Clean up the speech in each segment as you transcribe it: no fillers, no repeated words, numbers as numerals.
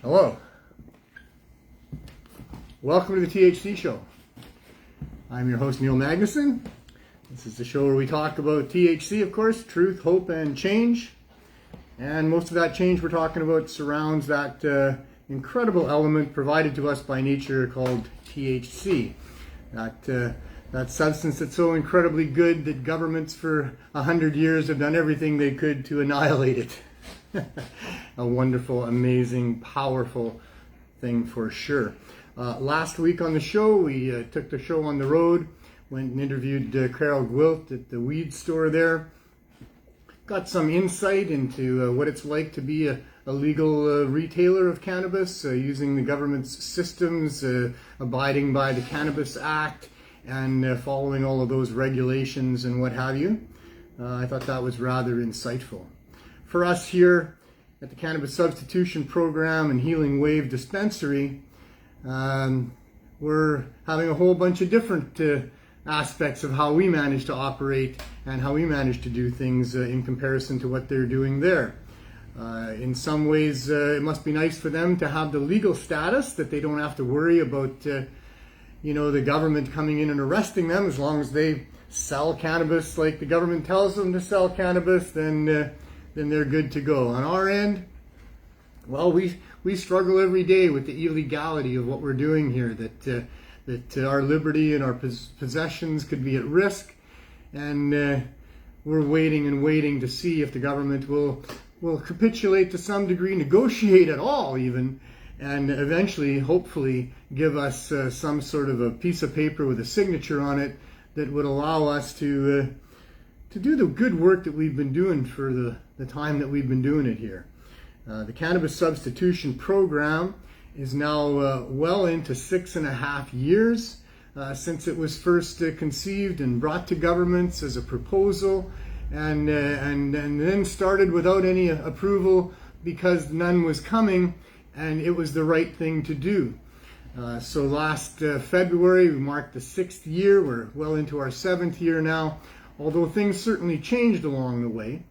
Hello. Welcome to the THC Show. I'm your host, Neil Magnuson. This is the show where we talk about THC, of course, truth, hope, and change. And most of that change we're talking about surrounds that incredible element provided to us by nature called THC. That substance that's so incredibly good that governments for 100 years have done everything they could to annihilate it. A wonderful, amazing, powerful thing for sure. Last week on the show, we took the show on the road, went and interviewed Carol Gwilt at the weed store there. Got some insight into what it's like to be a legal retailer of cannabis, using the government's systems, abiding by the Cannabis Act, and following all of those regulations and what have you. I thought that was rather insightful. For us here at the Cannabis Substitution Program and Healing Wave Dispensary, we're having a whole bunch of different aspects of how we manage to operate and how we manage to do things in comparison to what they're doing there. In some ways, it must be nice for them to have the legal status that they don't have to worry about, the government coming in and arresting them. As long as they sell cannabis like the government tells them to sell cannabis, then they're good to go. On our end, well, we struggle every day with the illegality of what we're doing here, that our liberty and our possessions could be at risk, and we're waiting and waiting to see if the government will capitulate to some degree, negotiate at all even, and eventually, hopefully, give us some sort of a piece of paper with a signature on it that would allow us to do the good work that we've been doing for the time that we've been doing it here. The Cannabis Substitution Program is now well into 6.5 years since it was first conceived and brought to governments as a proposal, and then started without any approval because none was coming, and it was the right thing to do. So last February, we marked the 6th year. We're well into our 7th year now, although things certainly changed along the way.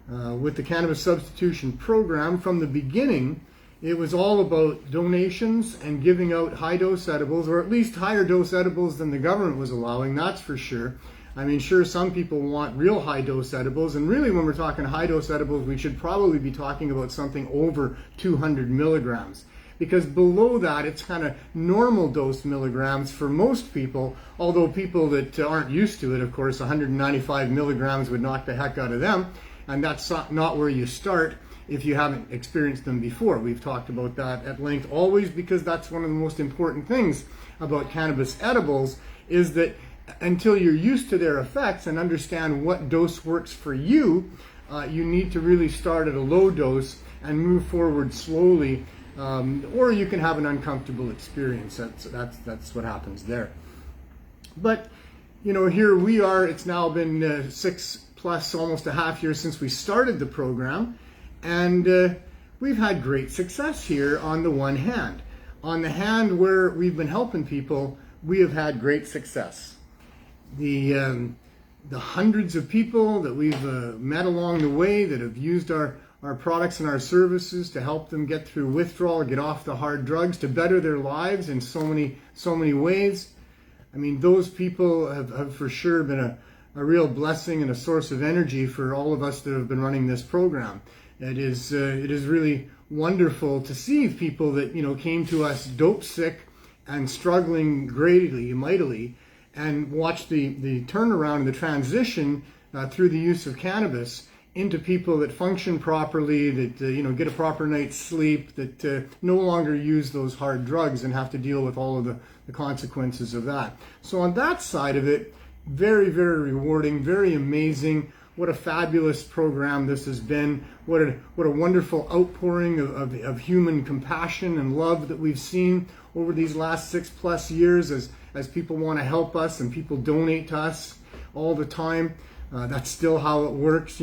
With the Cannabis Substitution Program, from the beginning, it was all about donations and giving out high-dose edibles, or at least higher-dose edibles than the government was allowing, that's for sure. I mean, sure, some people want real high-dose edibles, and really when we're talking high-dose edibles, we should probably be talking about something over 200 milligrams. Because below that, it's kind of normal dose milligrams for most people, although people that aren't used to it, of course, 195 milligrams would knock the heck out of them. And that's not where you start if you haven't experienced them before. We've talked about that at length always, because that's one of the most important things about cannabis edibles, is that until you're used to their effects and understand what dose works for you, you need to really start at a low dose and move forward slowly, or you can have an uncomfortable experience. That's what happens there. But here we are. It's now been 6 plus almost a half year since we started the program, and we've had great success here on the one hand. On the hand where we've been helping people, we have had great success. The hundreds of people that we've met along the way that have used our products and our services to help them get through withdrawal, get off the hard drugs, to better their lives in so many ways. I mean, those people have for sure been a real blessing and a source of energy for all of us that have been running this program. It is really wonderful to see people that came to us dope sick and struggling greatly, mightily, and watch the turnaround and the transition through the use of cannabis into people that function properly, that get a proper night's sleep, that no longer use those hard drugs and have to deal with all of the consequences of that. So on that side of it, very, very rewarding, very amazing. What a fabulous program this has been. What a wonderful outpouring of human compassion and love that we've seen over these last 6+ years as people want to help us and people donate to us all the time. That's still how it works,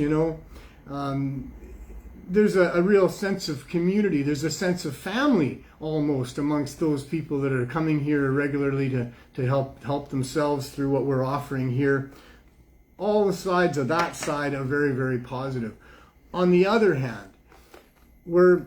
There's a real sense of community. There's a sense of family almost amongst those people that are coming here regularly to help themselves through what we're offering here. All the sides of that side are very, very positive. On the other hand, we're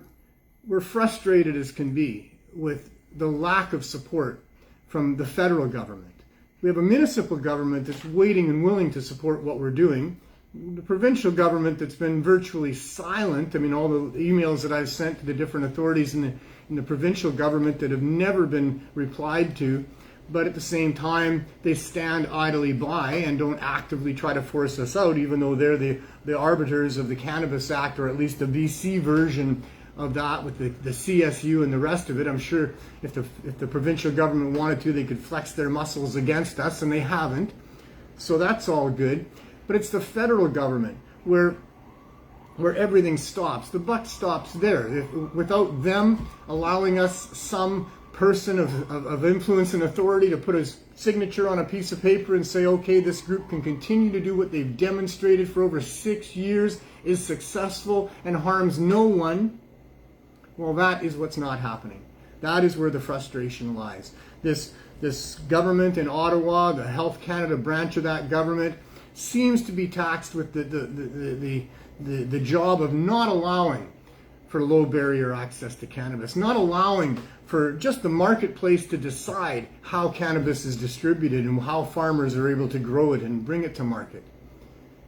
we're frustrated as can be with the lack of support from the federal government. We have a municipal government that's waiting and willing to support what we're doing. The provincial government that's been virtually silent. I mean, all the emails that I've sent to the different authorities in the provincial government that have never been replied to, but at the same time, they stand idly by and don't actively try to force us out, even though they're the arbiters of the Cannabis Act, or at least the BC version of that with the CSU and the rest of it. I'm sure if the provincial government wanted to, they could flex their muscles against us, and they haven't. So that's all good. But it's the federal government where everything stops. The buck stops there. Without them allowing us some person of influence and authority to put a signature on a piece of paper and say, okay, this group can continue to do what they've demonstrated for over 6 years, is successful, and harms no one, well, that is what's not happening. That is where the frustration lies. This government in Ottawa, the Health Canada branch of that government, seems to be taxed with the job of not allowing for low barrier access to cannabis, not allowing for just the marketplace to decide how cannabis is distributed and how farmers are able to grow it and bring it to market.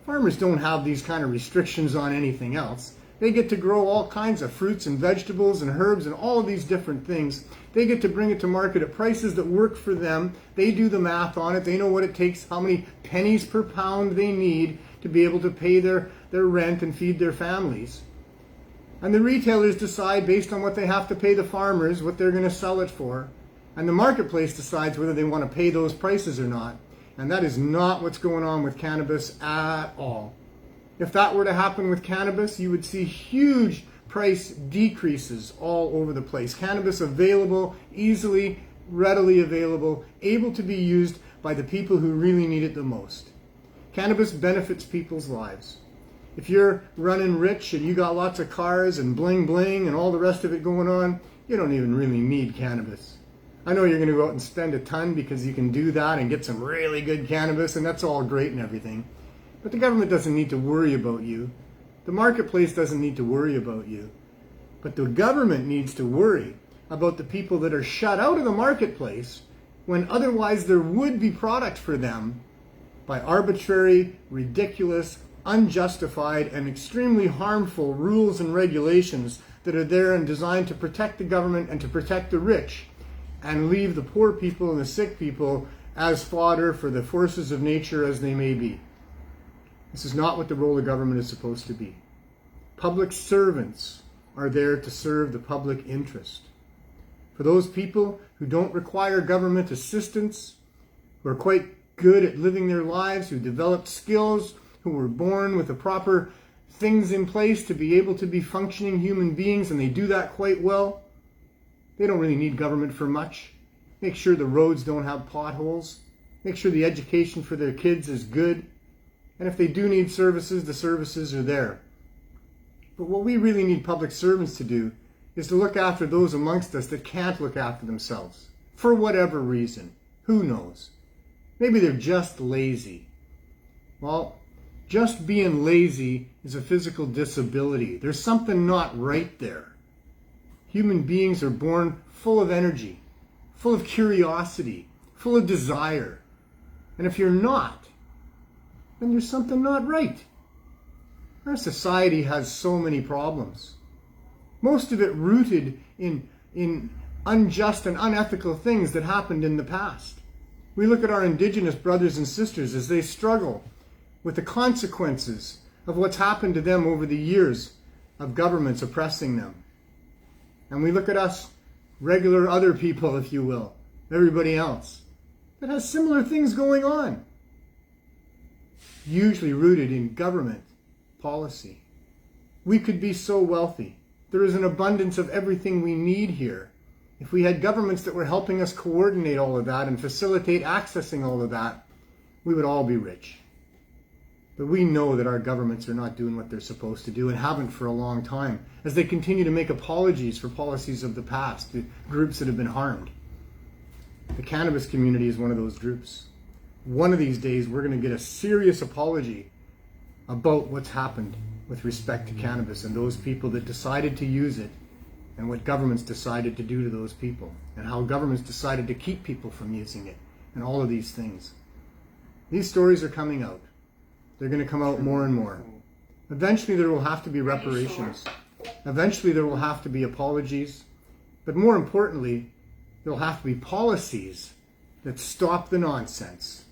Farmers don't have these kind of restrictions on anything else. They get to grow all kinds of fruits and vegetables and herbs and all of these different things. They get to bring it to market at prices that work for them. They do the math on it. They know what it takes, how many pennies per pound they need to be able to pay their rent and feed their families. And the retailers decide based on what they have to pay the farmers, what they're going to sell it for. And the marketplace decides whether they want to pay those prices or not. And that is not what's going on with cannabis at all. If that were to happen with cannabis, you would see huge price decreases all over the place. Cannabis available, easily, readily available, able to be used by the people who really need it the most. Cannabis benefits people's lives. If you're running rich and you got lots of cars and bling bling and all the rest of it going on, you don't even really need cannabis. I know you're going to go out and spend a ton because you can do that and get some really good cannabis, and that's all great and everything. But the government doesn't need to worry about you. The marketplace doesn't need to worry about you. But the government needs to worry about the people that are shut out of the marketplace when otherwise there would be product for them by arbitrary, ridiculous, unjustified, and extremely harmful rules and regulations that are there and designed to protect the government and to protect the rich and leave the poor people and the sick people as fodder for the forces of nature as they may be. This is not what the role of government is supposed to be. Public servants are there to serve the public interest. For those people who don't require government assistance, who are quite good at living their lives, who developed skills, who were born with the proper things in place to be able to be functioning human beings, and they do that quite well, they don't really need government for much. Make sure the roads don't have potholes. Make sure the education for their kids is good. And if they do need services, the services are there. But what we really need public servants to do is to look after those amongst us that can't look after themselves. For whatever reason. Who knows? Maybe they're just lazy. Well, just being lazy is a physical disability. There's something not right there. Human beings are born full of energy, full of curiosity, full of desire. And if you're not, then there's something not right. Our society has so many problems. Most of it rooted in unjust and unethical things that happened in the past. We look at our Indigenous brothers and sisters as they struggle with the consequences of what's happened to them over the years of governments oppressing them. And we look at us, regular other people, if you will, everybody else, that has similar things going on. Usually rooted in government policy. We could be so wealthy. There is an abundance of everything we need here. If we had governments that were helping us coordinate all of that and facilitate accessing all of that, we would all be rich. But we know that our governments are not doing what they're supposed to do and haven't for a long time, as they continue to make apologies for policies of the past to groups that have been harmed. The cannabis community is one of those groups. One of these days, we're going to get a serious apology about what's happened with respect to cannabis and those people that decided to use it and what governments decided to do to those people, and how governments decided to keep people from using it, and all of these things. These stories are coming out. They're going to come out more and more. Eventually there will have to be reparations. Eventually there will have to be apologies. But more importantly, there will have to be policies that stop the nonsense,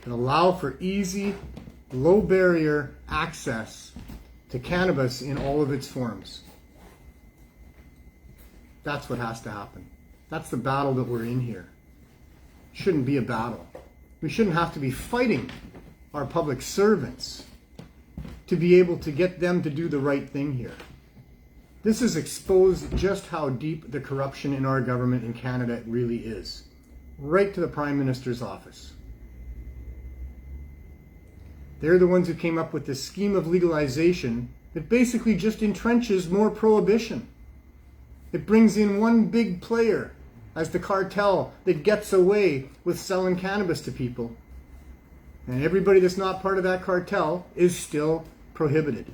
that allow for easy, low barrier access to cannabis in all of its forms. That's what has to happen. That's the battle that we're in here. It shouldn't be a battle. We shouldn't have to be fighting our public servants to be able to get them to do the right thing here. This has exposed just how deep the corruption in our government in Canada really is. Right to the Prime Minister's office. They're the ones who came up with this scheme of legalization that basically just entrenches more prohibition. It brings in one big player as the cartel that gets away with selling cannabis to people. And everybody that's not part of that cartel is still prohibited.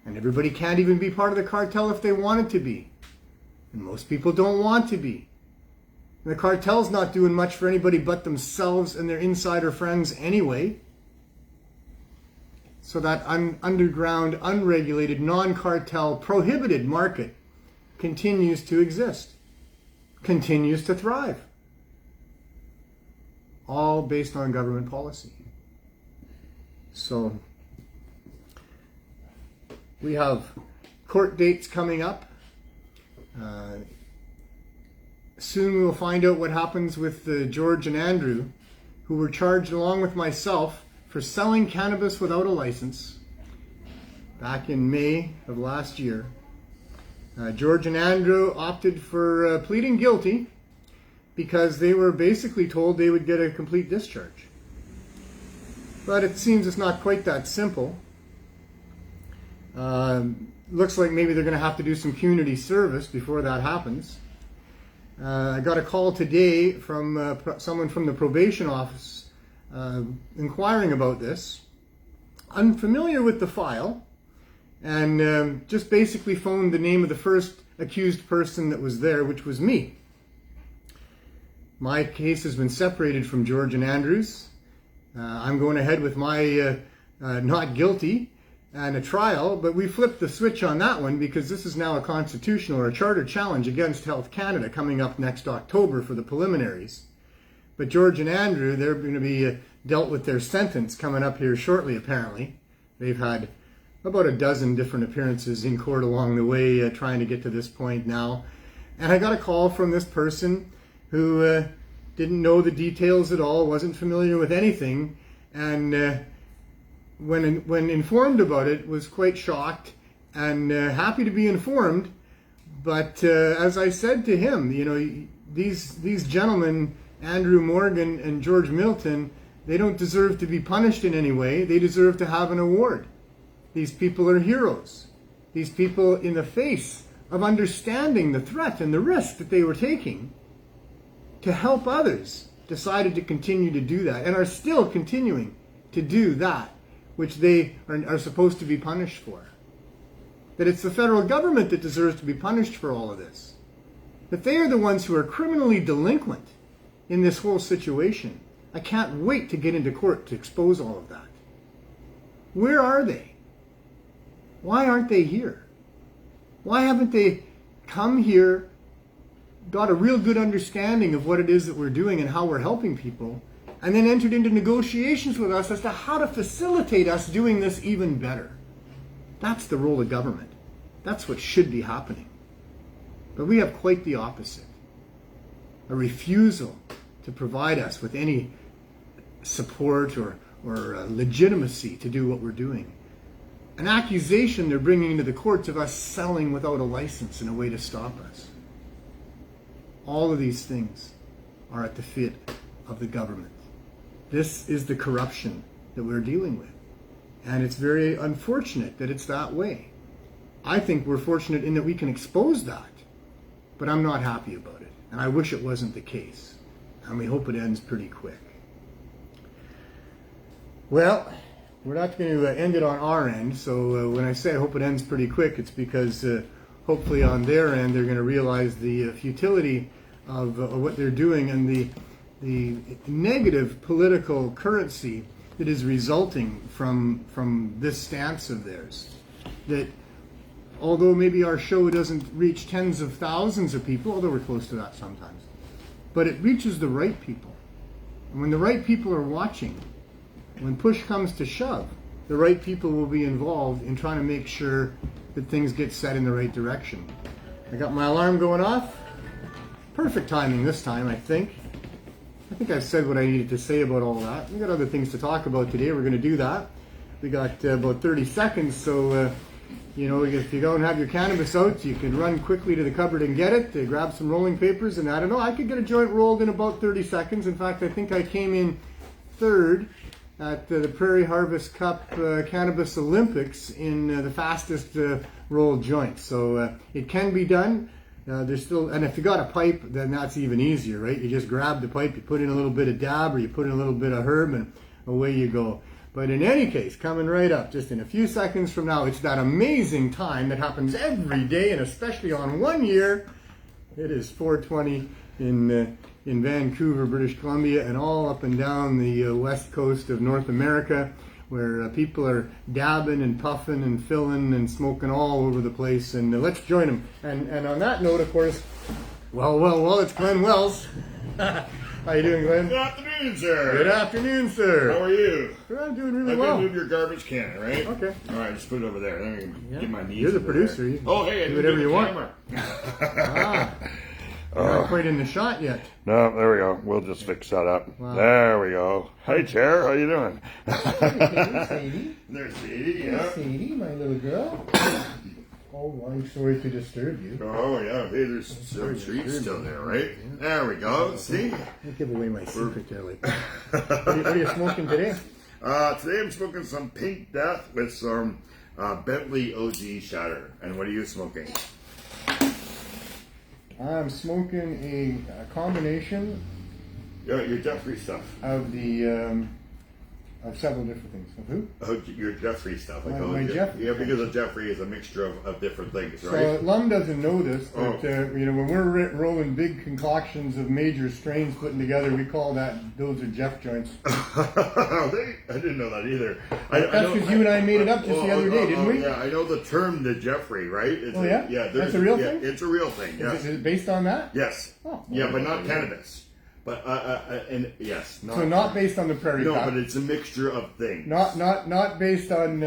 And everybody can't even be part of the cartel if they wanted to be. And most people don't want to be. And the cartel's not doing much for anybody but themselves and their insider friends anyway. So that underground, unregulated, non-cartel, prohibited market continues to exist. Continues to thrive. All based on government policy. So we have court dates coming up. Soon we will find out what happens with George and Andrew, who were charged along with myself for selling cannabis without a license back in May of last year. George and Andrew opted for pleading guilty because they were basically told they would get a complete discharge. But it seems it's not quite that simple. Looks like maybe they're going to have to do some community service before that happens. I got a call today from someone from the probation office inquiring about this. Unfamiliar with the file, and just basically phoned the name of the first accused person that was there, which was me. My case has been separated from George and Andrew's. I'm going ahead with my not guilty and a trial, but we flipped the switch on that one because this is now a constitutional or a charter challenge against Health Canada coming up next October for the preliminaries. But George and Andrew, they're going to be dealt with their sentence coming up here shortly, apparently. They've had about a dozen different appearances in court along the way trying to get to this point now. And I got a call from this person who didn't know the details at all, wasn't familiar with anything, and when informed about it, was quite shocked and happy to be informed. But as I said to him, you know, these gentlemen, Andrew Morgan and George Milton, they don't deserve to be punished in any way. They deserve to have an award. These people are heroes. These people, in the face of understanding the threat and the risk that they were taking to help others, decided to continue to do that and are still continuing to do that which they are supposed to be punished for. That it's the federal government that deserves to be punished for all of this. That they are the ones who are criminally delinquent in this whole situation. I can't wait to get into court to expose all of that. Where are they? Why aren't they here? Why haven't they come here, got a real good understanding of what it is that we're doing and how we're helping people, and then entered into negotiations with us as to how to facilitate us doing this even better? That's the role of government. That's what should be happening. But we have quite the opposite. A refusal to provide us with any support or legitimacy to do what we're doing. An accusation they're bringing into the courts of us selling without a license in a way to stop us. All of these things are at the feet of the government. This is the corruption that we're dealing with. And it's very unfortunate that it's that way. I think we're fortunate in that we can expose that, but I'm not happy about it. And I wish it wasn't the case. And we hope it ends pretty quick. Well, we're not going to end it on our end. So when I say I hope it ends pretty quick, it's because hopefully on their end, they're going to realize the futility of what they're doing and the negative political currency that is resulting from this stance of theirs. That although maybe our show doesn't reach tens of thousands of people, although we're close to that sometimes, but it reaches the right people. And when the right people are watching, when push comes to shove, the right people will be involved in trying to make sure that things get set in the right direction. I got my alarm going off. Perfect timing this time, I think. I think I've said what I needed to say about all that. We got other things to talk about today. We're going to do that. We got about 30 seconds, so you know, if you don't have your cannabis out, you can run quickly to the cupboard and get it. Grab some rolling papers, and I don't know, I could get a joint rolled in about 30 seconds. In fact, I think I came in third at the Prairie Harvest Cup Cannabis Olympics in the fastest rolled joint. So it can be done. There's still, and if you got a pipe, then that's even easier, right? You just grab the pipe, you put in a little bit of dab, or you put in a little bit of herb, and away you go. But in any case, coming right up, just in a few seconds from now, it's that amazing time that happens every day, and especially on 1 year. It is 4:20 in Vancouver, British Columbia, and all up and down the west coast of North America, where people are dabbing and puffing and filling and smoking all over the place. And let's join them. And on that note, of course, well, it's Glenn Wells. How you doing, Glenn? Good afternoon, sir. Good afternoon, sir. How are you? I'm doing really I'm well. going to move your garbage can, right? Okay. All right, just put it over there. Then I can get my knees. You're the over producer. there. You Oh, hey, I do didn't whatever get you the want. camera. You're not quite in the shot yet. No, there we go. We'll just fix that up. Wow. There we go. Hey, Chair, how you doing? Hey, Sadie. There's Sadie, Hey, yeah. Sadie, my little girl. Oh, I'm sorry to disturb you. Oh, yeah. Hey, there's some treats still there, right? There we go. See? I'll give away my secret there. Like, what are you smoking today? Today I'm smoking some Pink Death with some Bentley OG Shatter. And what are you smoking? I'm smoking a combination Your Jeffrey stuff. of the of several different things. Of who? Oh, your Jeffrey stuff. My Jeffrey. Yeah, because a Jeffrey is a mixture of different things, So right? Lum doesn't know this, but Oh. you know, when we're rolling big concoctions of major strains putting together, we call those are Jeff joints. I didn't know that either. That's because you and I made it up just the other day, didn't we? Yeah, I know the term the Jeffrey, right? It's Yeah? yeah. That's a real thing? It's a real thing. Yes. Is it based on that? Yes. Oh, yeah, but well, not cannabis. But and yes. So not based on the Prairie No, Cup. but it's a mixture of things. Not based on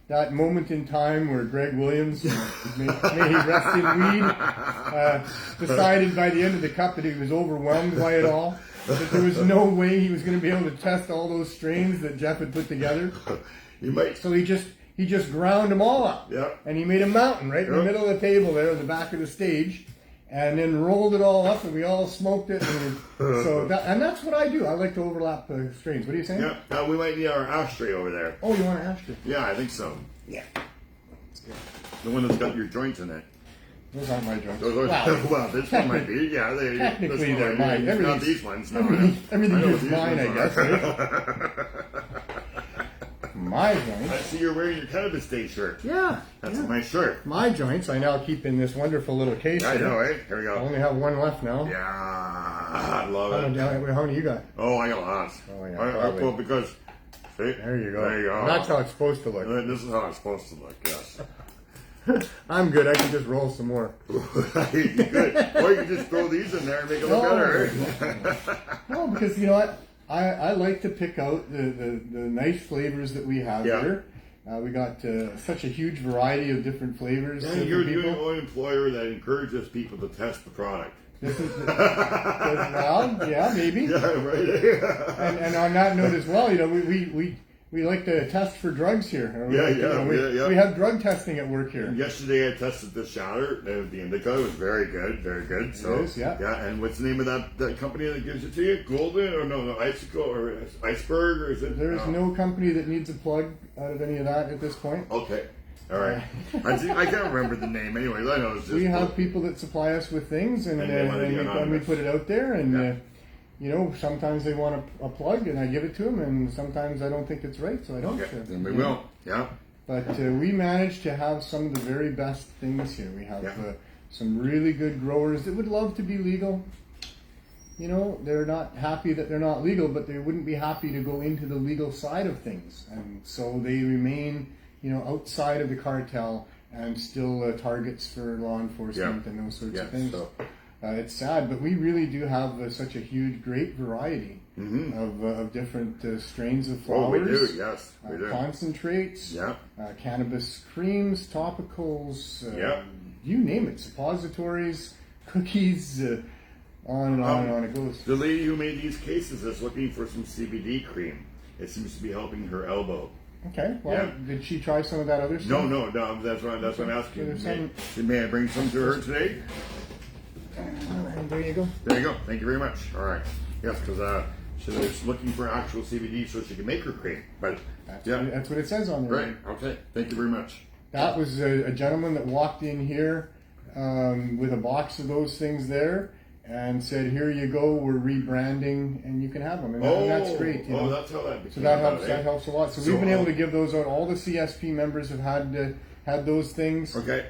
that moment in time where Greg Williams, may he rest in weed, decided by the end of the cup that he was overwhelmed by it all. That there was no way he was going to be able to test all those strains that Jeff had put together. You might. So he just ground them all up. Yeah. And he made a mountain right in the middle of the table there, in the back of the stage. And then rolled it all up, and we all smoked it. And and that's what I do. I like to overlap strains. What are you saying? Yeah, we might need our ashtray over there. Oh, you want an ashtray? Yeah, I think so. Yeah. The one that's got your joints in it. Those aren't my joints. Those are, well, this one might be. Yeah, technically they're mine. Not these ones. No, Everything I know is these mine, I ones guess. are. My I joints. see you're wearing your Cannabis Day shirt. Yeah. That's a nice shirt. My joints I now keep in this wonderful little case. I here. know, eh? Here we I go. only have one left now. Yeah, I love it. How many you got? Oh, I got lots. Oh, yeah, Well, because see, There you go. There you go. That's how it's supposed to look. This is how it's supposed to look. Yes. I'm good. I can just roll some more. Good. Or you can just throw these in there and make it look better. No, because you know what? I like to pick out the nice flavors that we have here. We got such a huge variety of different flavors. And you're the only employer that encourages people to test the product. This is well, yeah, maybe. Yeah, right. And on that note as well, you know, we like to test for drugs here. We have drug testing at work here. Yesterday I tested the shatter, the indica. It was very good, very good. So, it is, yeah. And what's the name of that company that gives it to you? Golden or no, Icicle or Iceberg or is it? There's no company that needs a plug out of any of that at this point. Okay. All right. I can't remember the name. Anyways, I know it's just. We have people that supply us with things, and we put it out there, and you know, sometimes they want a plug, and I give it to them, and sometimes I don't think it's right, so I don't. Okay. Then we will. Yeah. But we managed to have some of the very best things here. We have some really good growers that would love to be legal. You know, they're not happy that they're not legal, but they wouldn't be happy to go into the legal side of things. And so they remain, you know, outside of the cartel and still targets for law enforcement and those sorts of things. So. It's sad, but we really do have such a huge, great variety of different strains of flowers. Oh, we do, yes. We do. Concentrates, cannabis creams, topicals, you name it, suppositories, cookies, on and on and on it goes. The lady who made these cases is looking for some CBD cream. It seems to be helping her elbow. Okay, well, did she try some of that other stuff? No, that's what I'm asking. May I bring some to her today? There you go. There you go. Thank you very much. All right. Yes, because she was looking for actual CBD so she can make her cream. But that's what it says on there. Right. Okay. Thank you very much. That was a gentleman that walked in here with a box of those things there and said, "Here you go. We're rebranding, and you can have them." And that's great. You know? That's how that became. So that helps. That helps a lot. So we've been able to give those out. All the CSP members have had those things. Okay.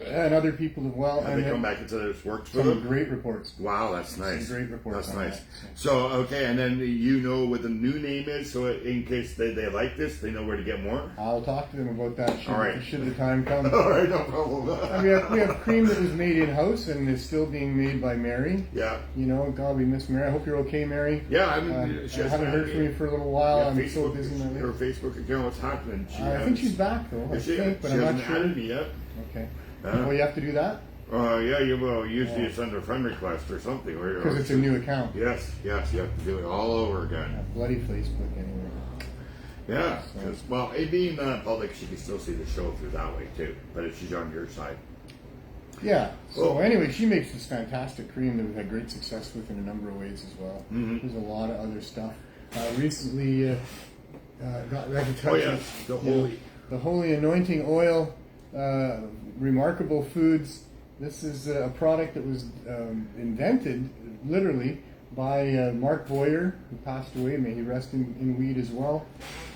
And other people as well. And they come back and said it's worked for them. them? Great reports. Wow, that's nice. Some great reports. That's nice. So, okay, and then you know what the new name is, so in case they like this, they know where to get more? I'll talk to them about that should the time come. All right, no problem. we have cream that was made in-house and is still being made by Mary. Yeah. You know, God, we miss Mary. I hope you're okay, Mary. Yeah, I haven't heard from you for a little while. Yeah, I'm so busy. Her Facebook account, what's happening? I think she's back, though. But she I'm not sure. Added me yet. Okay. Well, you have to do that? Yeah, you will. Usually it's under friend request or something. Because it's a new account. Yes, you have to do it all over again. Bloody Facebook, anyway. Yeah, because, well, it being public, she can still see the show through that way, too. But if she's on your side. Yeah. So anyway, she makes this fantastic cream that we've had great success with in a number of ways as well. There's a lot of other stuff. Recently got recognition. The Holy Anointing Oil. Remarkable Foods. This is a product that was invented, literally, by Mark Boyer, who passed away. May he rest in weed as well.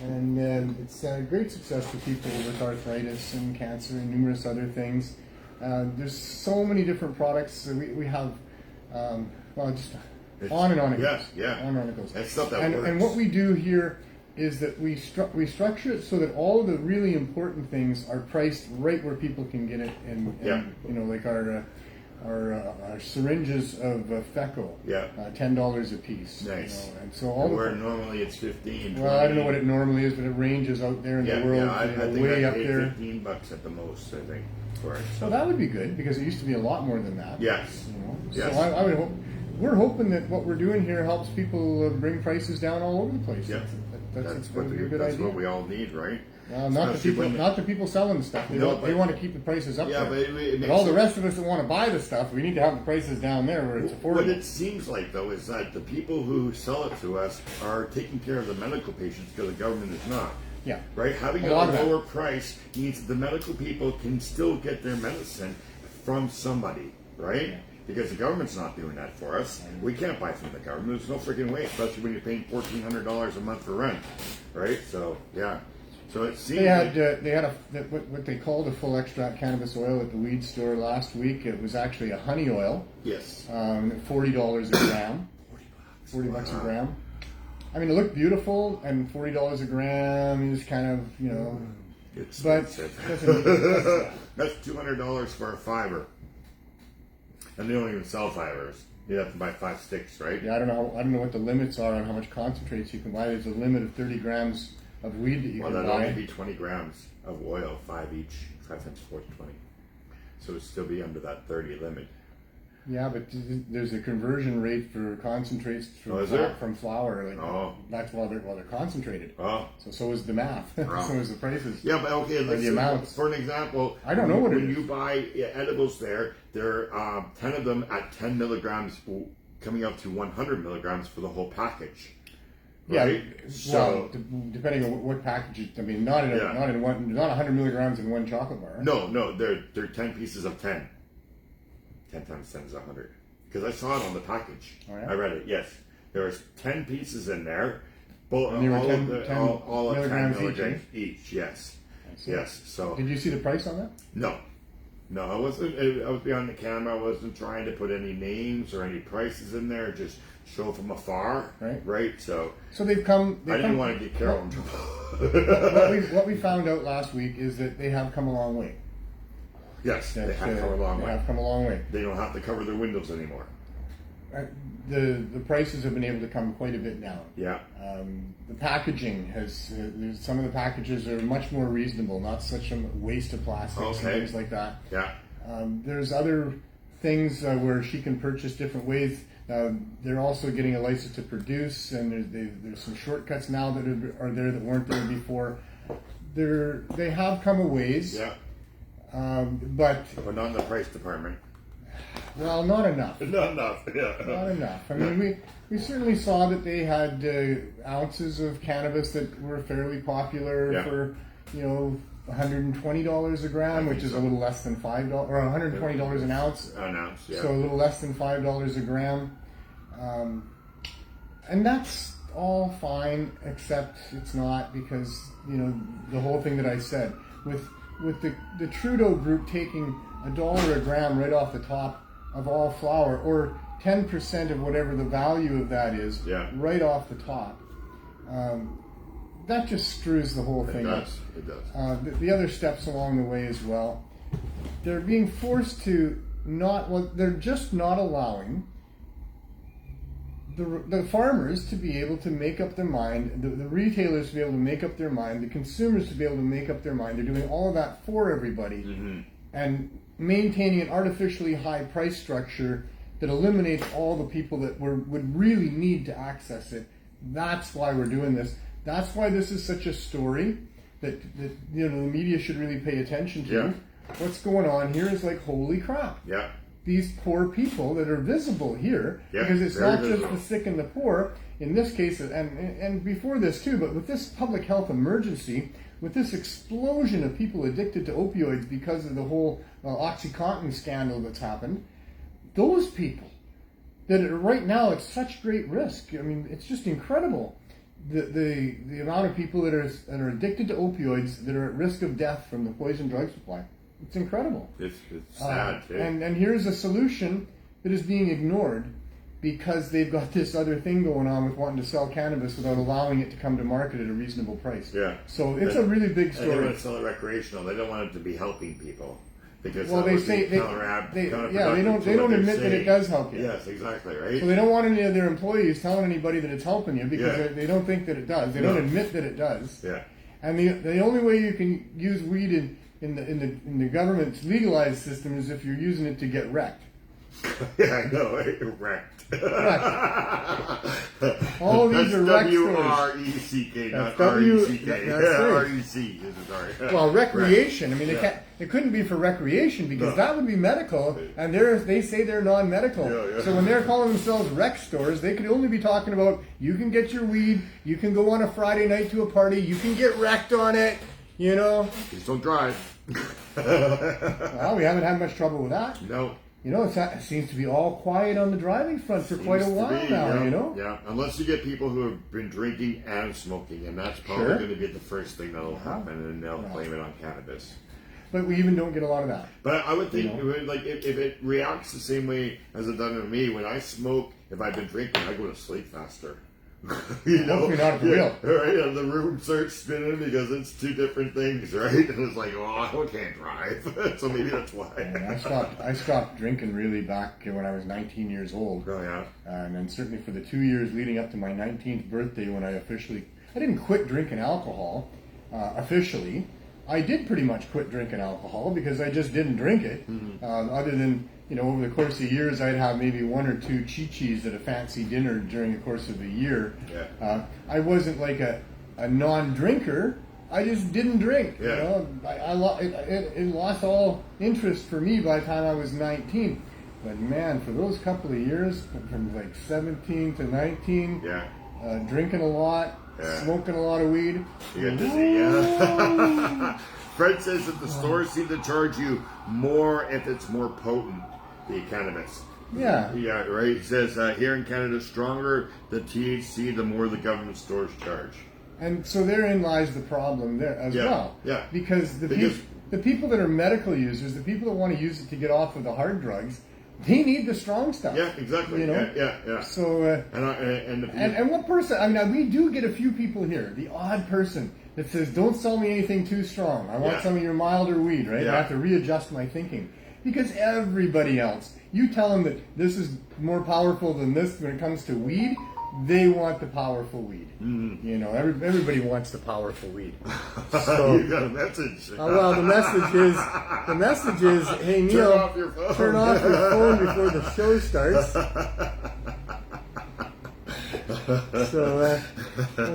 And it's a great success for people with arthritis and cancer and numerous other things. There's so many different products. We have, just on and on it goes. Yeah. On and on it goes. That's stuff that works. And what we do here is that we structure it so that all of the really important things are priced right where people can get it, and you know, like our syringes of FECO, $10 a piece. Nice. You know, and so where normally it's 15. Well, I don't know what it normally is, but it ranges out there in the world. I think way I up paid there. $15 at the most, I think, for it. So that would be good because it used to be a lot more than that. Yes. You know? Yes. So I would hope. We're hoping that what we're doing here helps people bring prices down all over the place. Yeah. That's a good idea. What we all need, right? Not the people selling the stuff. They want to keep the prices up there. But all the rest of us that want to buy the stuff, we need to have the prices down there where it's affordable. What it seems like, though, is that the people who sell it to us are taking care of the medical patients because the government is not. Yeah. Right? Having a lower price means the medical people can still get their medicine from somebody, right? Yeah. Because the government's not doing that for us. We can't buy from the government. There's no freaking way, especially when you're paying $1,400 a month for rent, right? So yeah. So it seems they had what they called a full extract cannabis oil at the weed store last week. It was actually a honey oil. Yes. $40 a gram. $40 a gram. I mean, it looked beautiful, and $40 a gram is kind of, you know, expensive. That's $200 for a fiber. And they don't even sell fibers. You have to buy 5 sticks, right? Yeah, I don't know what the limits are on how much concentrates you can buy. There's a limit of 30 grams of weed that you can buy. Well, that'd only be 20 grams of oil, 5 each. 5 times 4 is 20. So it'd still be under that 30 limit. Yeah, but there's a conversion rate for concentrates from flour. That's while they're concentrated. So is the math. So is the prices. Yeah, but okay. The amounts. For an example, I don't know what it is. When you buy edibles, there are 10 of them at 10 milligrams, coming up to 100 milligrams for the whole package. Right? Yeah. So depending on what package. I mean, not 100 milligrams in one chocolate bar. No, they're 10 pieces of 10. 10 times 10 is 100. Because I saw it on the package. Oh, yeah? I read it, yes. There was 10 pieces in there. All at 10 milligrams each, yes. So, Yes. So did you see the price on that? no, I wasn't. I was behind the camera. I wasn't trying to put any names or any prices in there. Just show from afar. Right. So they've come. I didn't want to get Carol in trouble. What we found out last week is that they have come a long way. Yes, they have come a long way. They have come a long way. They don't have to cover their windows anymore. The prices have been able to come quite a bit down. Yeah. The packaging has some of the packages are much more reasonable, not such a waste of plastics and things like that. Yeah. There's other things where she can purchase different ways. They're also getting a license to produce, and there's some shortcuts now that are there that weren't there before. They have come a ways. Yeah. But not in the price department. Well, not enough. Not enough. Yeah. Not enough. I mean, we certainly saw that they had ounces of cannabis that were fairly popular for, $120 a gram, which is a little less than $5, or $120 an ounce. An ounce, yeah. So a little less than $5 a gram. And that's all fine, except it's not, because, the whole thing that I said. With the Trudeau group taking $1 a gram right off the top of all flour, or 10% of whatever the value of that is, right off the top, that just screws the whole thing up. It does. The other steps along the way as well, they're being forced to they're just not allowing the farmers to be able to make up their mind, the retailers to be able to make up their mind, the consumers to be able to make up their mind. They're doing all of that for everybody, and maintaining an artificially high price structure that eliminates all the people that would really need to access it. That's why we're doing this. That's why this is such a story that the media should really pay attention to. Yeah. What's going on here is like, holy crap. Yeah. These poor people that are visible here, because it's not just the sick and the poor, in this case, and before this too, but with this public health emergency, with this explosion of people addicted to opioids because of the whole OxyContin scandal that's happened, those people that are right now at such great risk, I mean, it's just incredible. The amount of people that are addicted to opioids that are at risk of death from the poison drug supply. It's incredible. It's sad. And here's a solution that is being ignored because they've got this other thing going on with wanting to sell cannabis without allowing it to come to market at a reasonable price. Yeah. So it's a really big story. They want to sell it recreational. They don't want it to be helping people. Because they say they don't admit that it does help you. Yes, exactly, right? So they don't want any of their employees telling anybody that it's helping you because they don't think that it does. They don't admit that it does. Yeah. And the only way you can use weed in the government's legalized system is if you're using it to get wrecked. Yeah, I know, wrecked. All these are rec stores. W-R-E-C-K, not R-E-C-K. R-E-C. Sorry. Well, recreation. I mean, it couldn't be for recreation because that would be medical, and they say they're non-medical. Yeah. So when they're calling themselves rec stores, they could only be talking about you can get your weed, you can go on a Friday night to a party, you can get wrecked on it, Just don't drive. Well, we haven't had much trouble with that. No. It seems to be all quiet on the driving front for quite a while now, Yeah, unless you get people who have been drinking and smoking, and that's probably going to be the first thing that'll happen, and they'll blame it on cannabis. But we even don't get a lot of that. But I would think, if it reacts the same way as it done to me, when I smoke, if I've been drinking, I go to sleep faster. Hopefully not at the wheel. Right, and the room starts spinning because it's two different things, right? And it's like, I can't drive. So maybe that's why. I stopped drinking really back when I was 19 years old. Oh, yeah. And then certainly for the 2 years leading up to my 19th birthday when I didn't quit drinking alcohol officially. I did pretty much quit drinking alcohol because I just didn't drink it. Other than, over the course of years, I'd have maybe one or two chi-chis at a fancy dinner during the course of a year. Yeah. I wasn't like a non-drinker. I just didn't drink. Yeah. It lost all interest for me by the time I was 19. But man, for those couple of years, from like 17 to 19, drinking a lot, smoking a lot of weed. You got dizzy, yeah. Fred says that the stores seem to charge you more if it's more potent, the cannabis. Yeah. Yeah, right. He says here in Canada, stronger the THC, the more the government stores charge. And so therein lies the problem there as well. Yeah. Because the people that are medical users, the people that want to use it to get off of the hard drugs, they need the strong stuff. Yeah, exactly. You know? Yeah. So and what person? I mean, we do get a few people here. The odd person that says, "Don't sell me anything too strong. I want some of your milder weed." Right? Yeah. I have to readjust my thinking because everybody else, you tell them that this is more powerful than this when it comes to weed. They want the powerful weed. Mm-hmm. You know, everybody wants the powerful weed. So, you got a message. Well, the message is, hey Neil, turn off your phone before the show starts. So I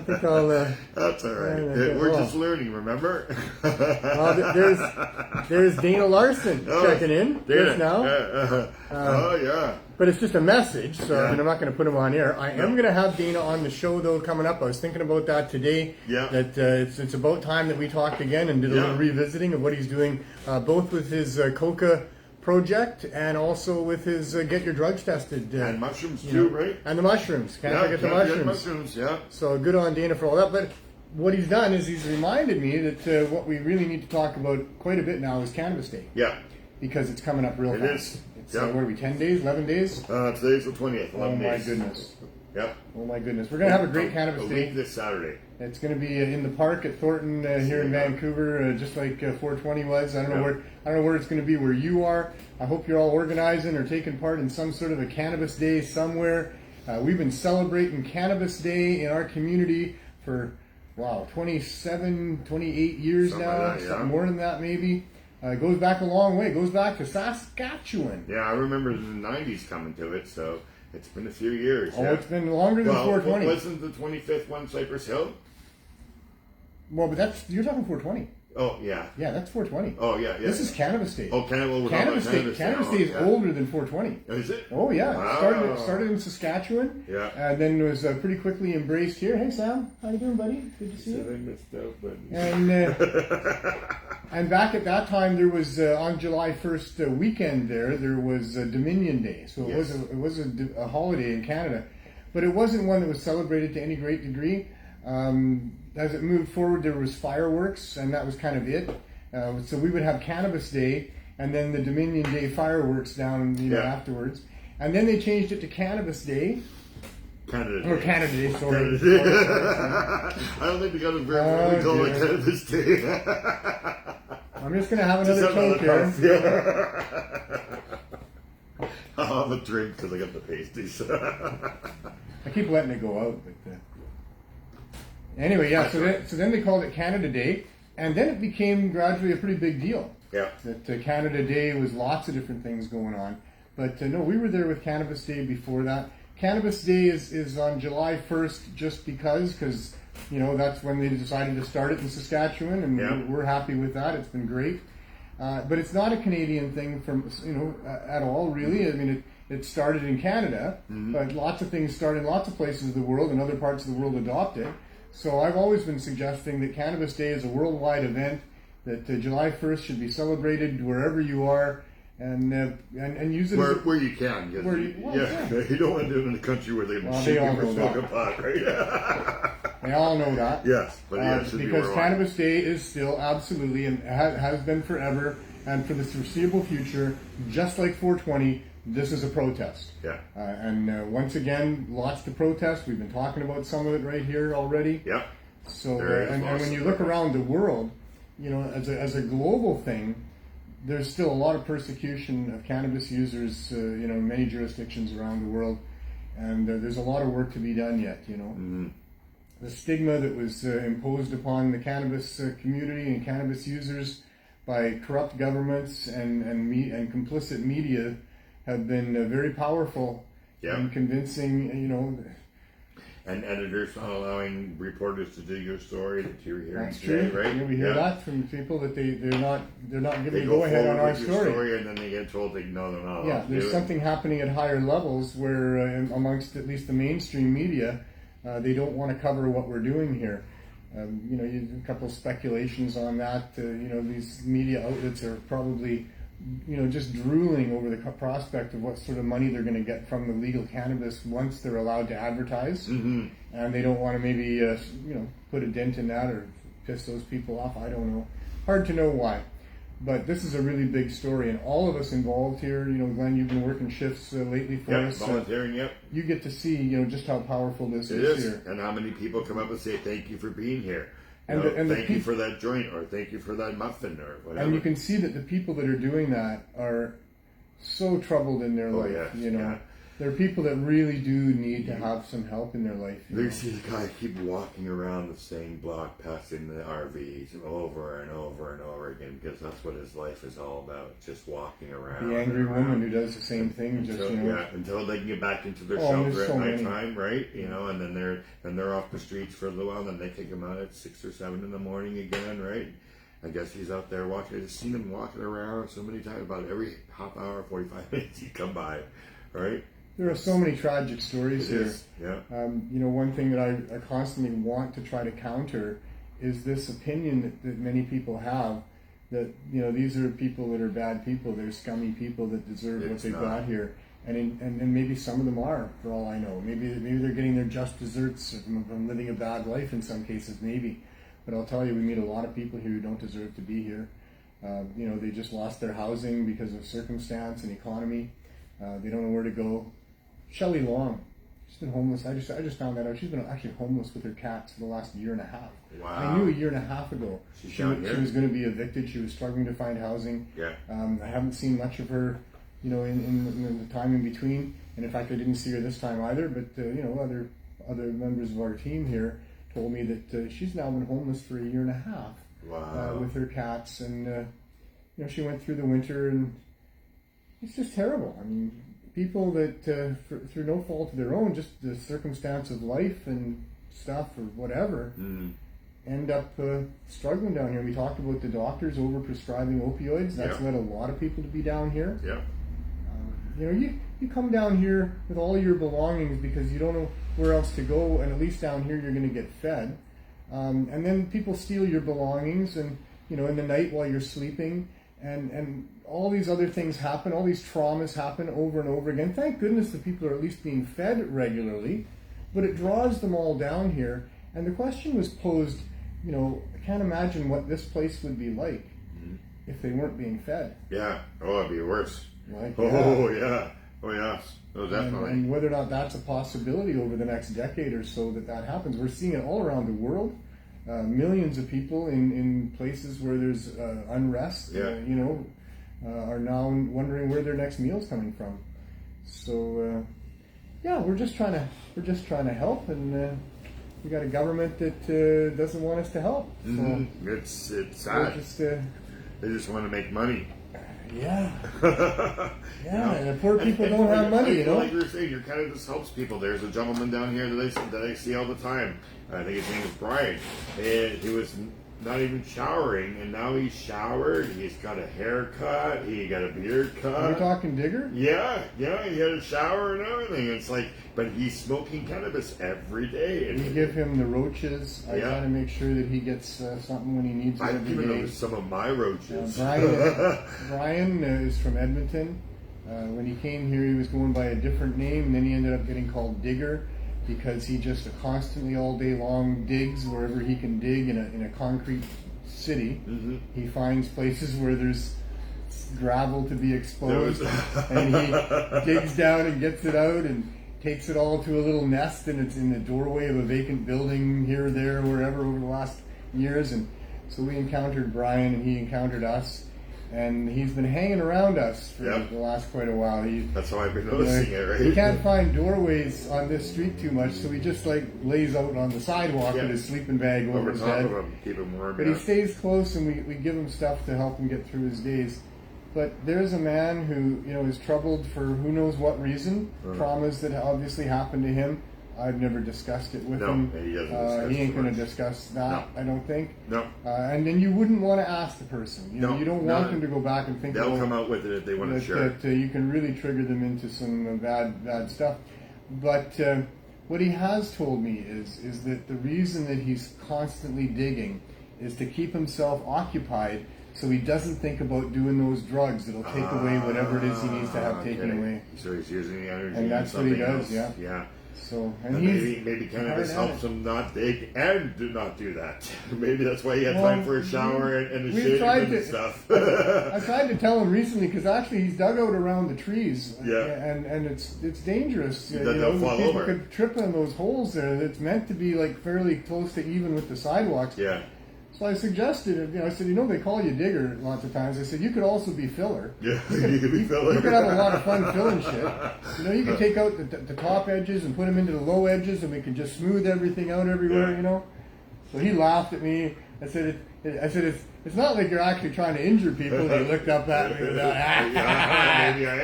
think I'll. That's all right. We're just learning, remember? Well, there's Dana Larson checking in just now. Oh yeah. But it's just a message, so I mean, I'm not going to put him on air. I am going to have Dana on the show, though, coming up. I was thinking about that today. Yeah. That it's about time that we talked again and did a little revisiting of what he's doing, both with his coca project and also with his get your drugs tested. And mushrooms too, right? And the mushrooms. Can't forget the mushrooms. Yeah. So good on Dana for all that. But what he's done is he's reminded me that what we really need to talk about quite a bit now is Cannabis Day. Yeah. Because it's coming up real fast. It is. It's, what are we, 10 days, 11 days? Today's the 20th, 11 days. Oh my goodness. Yep. Oh my goodness. We're going to have a great Cannabis Day. A week this Saturday. It's going to be in the park at Thornton here in Vancouver, just like 420 was. I don't know where it's going to be where you are. I hope you're all organizing or taking part in some sort of a Cannabis Day somewhere. We've been celebrating Cannabis Day in our community for 27, 28 years something now. like that, Something more than that maybe. It goes back a long way. It goes back to Saskatchewan. Yeah, I remember the 90s coming to it, so it's been a few years. Oh, it's been longer than 420. Wasn't the 25th one Cypress Hill? Well, but you're talking 420. Oh, yeah. Yeah, that's 420. Oh, yeah. This is Cannabis Day. Oh, Cannabis Day. Cannabis Day is older than 420. Is it? Oh, yeah. Wow. It started in Saskatchewan. Yeah. And then was pretty quickly embraced here. Hey, Sam. How you doing, buddy? Good to see you. I missed out, buddy. And back at that time, there was on July 1st weekend there was Dominion Day. So it was a holiday in Canada. But it wasn't one that was celebrated to any great degree. As it moved forward, there was fireworks, and that was kind of it. So we would have Cannabis Day, and then the Dominion Day fireworks down afterwards. And then they changed it to Cannabis Day. Canada Day. Or Canada Day, sorry. Canada Day. I don't think we got a very call it Cannabis Day. I'm just going to have another Coke here. I'll have a drink because I got the pasties. I keep letting it go out, but anyway, yeah. So then they called it Canada Day, and then it became gradually a pretty big deal. Yeah. That Canada Day was lots of different things going on, but no, we were there with Cannabis Day before that. Cannabis Day is on July 1st just because that's when they decided to start it in Saskatchewan, and we're happy with that. It's been great. But it's not a Canadian thing at all, really. I mean, it started in Canada, but lots of things start in lots of places of the world, and other parts of the world adopt it. So I've always been suggesting that Cannabis Day is a worldwide event, that July 1st should be celebrated wherever you are, and use it where you can. You don't want to do it in a country where they're going to shoot you for smoking pot, right? They all know that. Yes, but it should because be Cannabis Day is still absolutely, and has been forever, and for the foreseeable future, just like 420, this is a protest. Yeah. And once again, lots to protest. We've been talking about some of it right here already. Yeah. So, and when you look around the world, as a global thing, there's still a lot of persecution of cannabis users, in many jurisdictions around the world, and there's a lot of work to be done yet. The stigma that was imposed upon the cannabis community and cannabis users by corrupt governments and complicit media have been very powerful in convincing, And editors not allowing reporters to do your story that you're hearing that's today, true. right? Yeah, we hear that from people that they're not giving go ahead on our story. And then they get told they're not allowed. Yeah, there's something happening at higher levels where amongst at least the mainstream media, they don't want to cover what we're doing here. A couple of speculations on that. These media outlets are probably, just drooling over the prospect of what sort of money they're going to get from the legal cannabis once they're allowed to advertise. Mm-hmm. And they don't want to maybe, put a dent in that or piss those people off. I don't know. Hard to know why. But this is a really big story, and all of us involved here, Glenn, you've been working shifts lately for us. Volunteering, yep. You get to see, just how powerful this is here. And how many people come up and say, thank you for being here. And thank you for that joint, or thank you for that muffin, or whatever. And you can see that the people that are doing that are so troubled in their life, Yeah. There are people that really do need to have some help in their life. You see the guy keep walking around the same block, passing the RVs over and over and over again, because that's what his life is all about, just walking around. The angry woman who does the same thing, until they can get back into their shelter at nighttime, right? And then they're off the streets for a little while, and then they kick him out at 6 or 7 in the morning again, right? I guess he's out there walking. I've seen him walking around so many times, about every half hour, 45 minutes he'd come by, right? There are so many tragic stories here. Yeah. One thing that I constantly want to try to counter is this opinion that many people have that, these are people that are bad people. They're scummy people that deserve what they've got here. And maybe some of them are, for all I know. Maybe they're getting their just desserts from living a bad life in some cases, maybe. But I'll tell you, we meet a lot of people here who don't deserve to be here. They just lost their housing because of circumstance and economy. They don't know where to go. Shelley Long, she's been homeless. I just found that out. She's been actually homeless with her cats for the last year and a half. Wow. I knew a year and a half ago she was going to be evicted. She was struggling to find housing. Yeah. I haven't seen much of her, in the time in between. And in fact, I didn't see her this time either. But other members of our team here told me that she's now been homeless for a year and a half. Wow. With her cats, and she went through the winter, and it's just terrible. I mean, people that through no fault of their own, just the circumstance of life and stuff or whatever, end up struggling down here. We talked about the doctors over-prescribing opioids. That's led a lot of people to be down here. Yeah. You come down here with all your belongings because you don't know where else to go, and at least down here you're going to get fed. And then people steal your belongings, and in the night while you're sleeping, and all these other things happen. All these traumas happen over and over again. Thank goodness that people are at least being fed regularly, but it draws them all down here. And the question was posed, I can't imagine what this place would be like if they weren't being fed. Yeah. Oh, it'd be worse. Right? Oh, yeah. Oh, yes. Oh, definitely. And whether or not that's a possibility over the next decade or so that happens. We're seeing it all around the world. Millions of people in places where there's unrest, are now wondering where their next meal's coming from. So, we're just trying to help, and we got a government that doesn't want us to help. So it's sad. They just want to make money. Yeah. And the poor people don't have money, Like you were saying, your cannabis helps people. There's a gentleman down here that I see all the time. I think his name is Brian. And he was not even showering, and now he's showered. He's got a haircut. He got a beard cut. Are we talking Digger? Yeah. He had a shower and everything. It's like, but he's smoking cannabis every day. And we give him the roaches. I try to make sure that he gets something when he needs it every day. I've given him some of my roaches. Brian is from Edmonton. When he came here, he was going by a different name, and then he ended up getting called Digger because he just constantly all day long digs wherever he can dig in a concrete city. He finds places where there's gravel to be exposed, and he digs down and gets it out and takes it all to a little nest, and it's in the doorway of a vacant building here, there, wherever over the last years. And so we encountered Brian, and he encountered us. And he's been hanging around us for the last quite a while. That's how I've been noticing it, right? He can't find doorways on this street too much, so he just lays out on the sidewalk with his sleeping bag over his head. Keep him warm. But he stays close, and we give him stuff to help him get through his days. But there's a man who is troubled for who knows what reason, traumas that obviously happened to him. I've never discussed it with him. He ain't going to discuss that, I don't think. No. And then you wouldn't want to ask the person. You don't want them to go back and think they'll come out with it if they want to share. That you can really trigger them into some bad stuff. But what he has told me is that the reason that he's constantly digging is to keep himself occupied, so he doesn't think about doing those drugs that'll take away whatever it is he needs to have taken away. So he's using the energy. And that's what he does, else. Yeah. So, and maybe cannabis helps him not take and do not do that. Maybe that's why he had time for a shower and a shave and stuff. I tried to tell him recently because actually he's dug out around the trees. Yeah. And it's dangerous. They'll fall people over. could trip on those holes there. It's meant to be like fairly close to even with the sidewalks. Yeah. So I suggested, I said, they call you digger lots of times. I said, you could also be filler. Yeah, you could be filler. You could have a lot of fun filling shit. You could take out the top edges and put them into the low edges, and we could just smooth everything out everywhere, So he laughed at me. I said, it's not like you're actually trying to injure people. And he looked up at me without, maybe I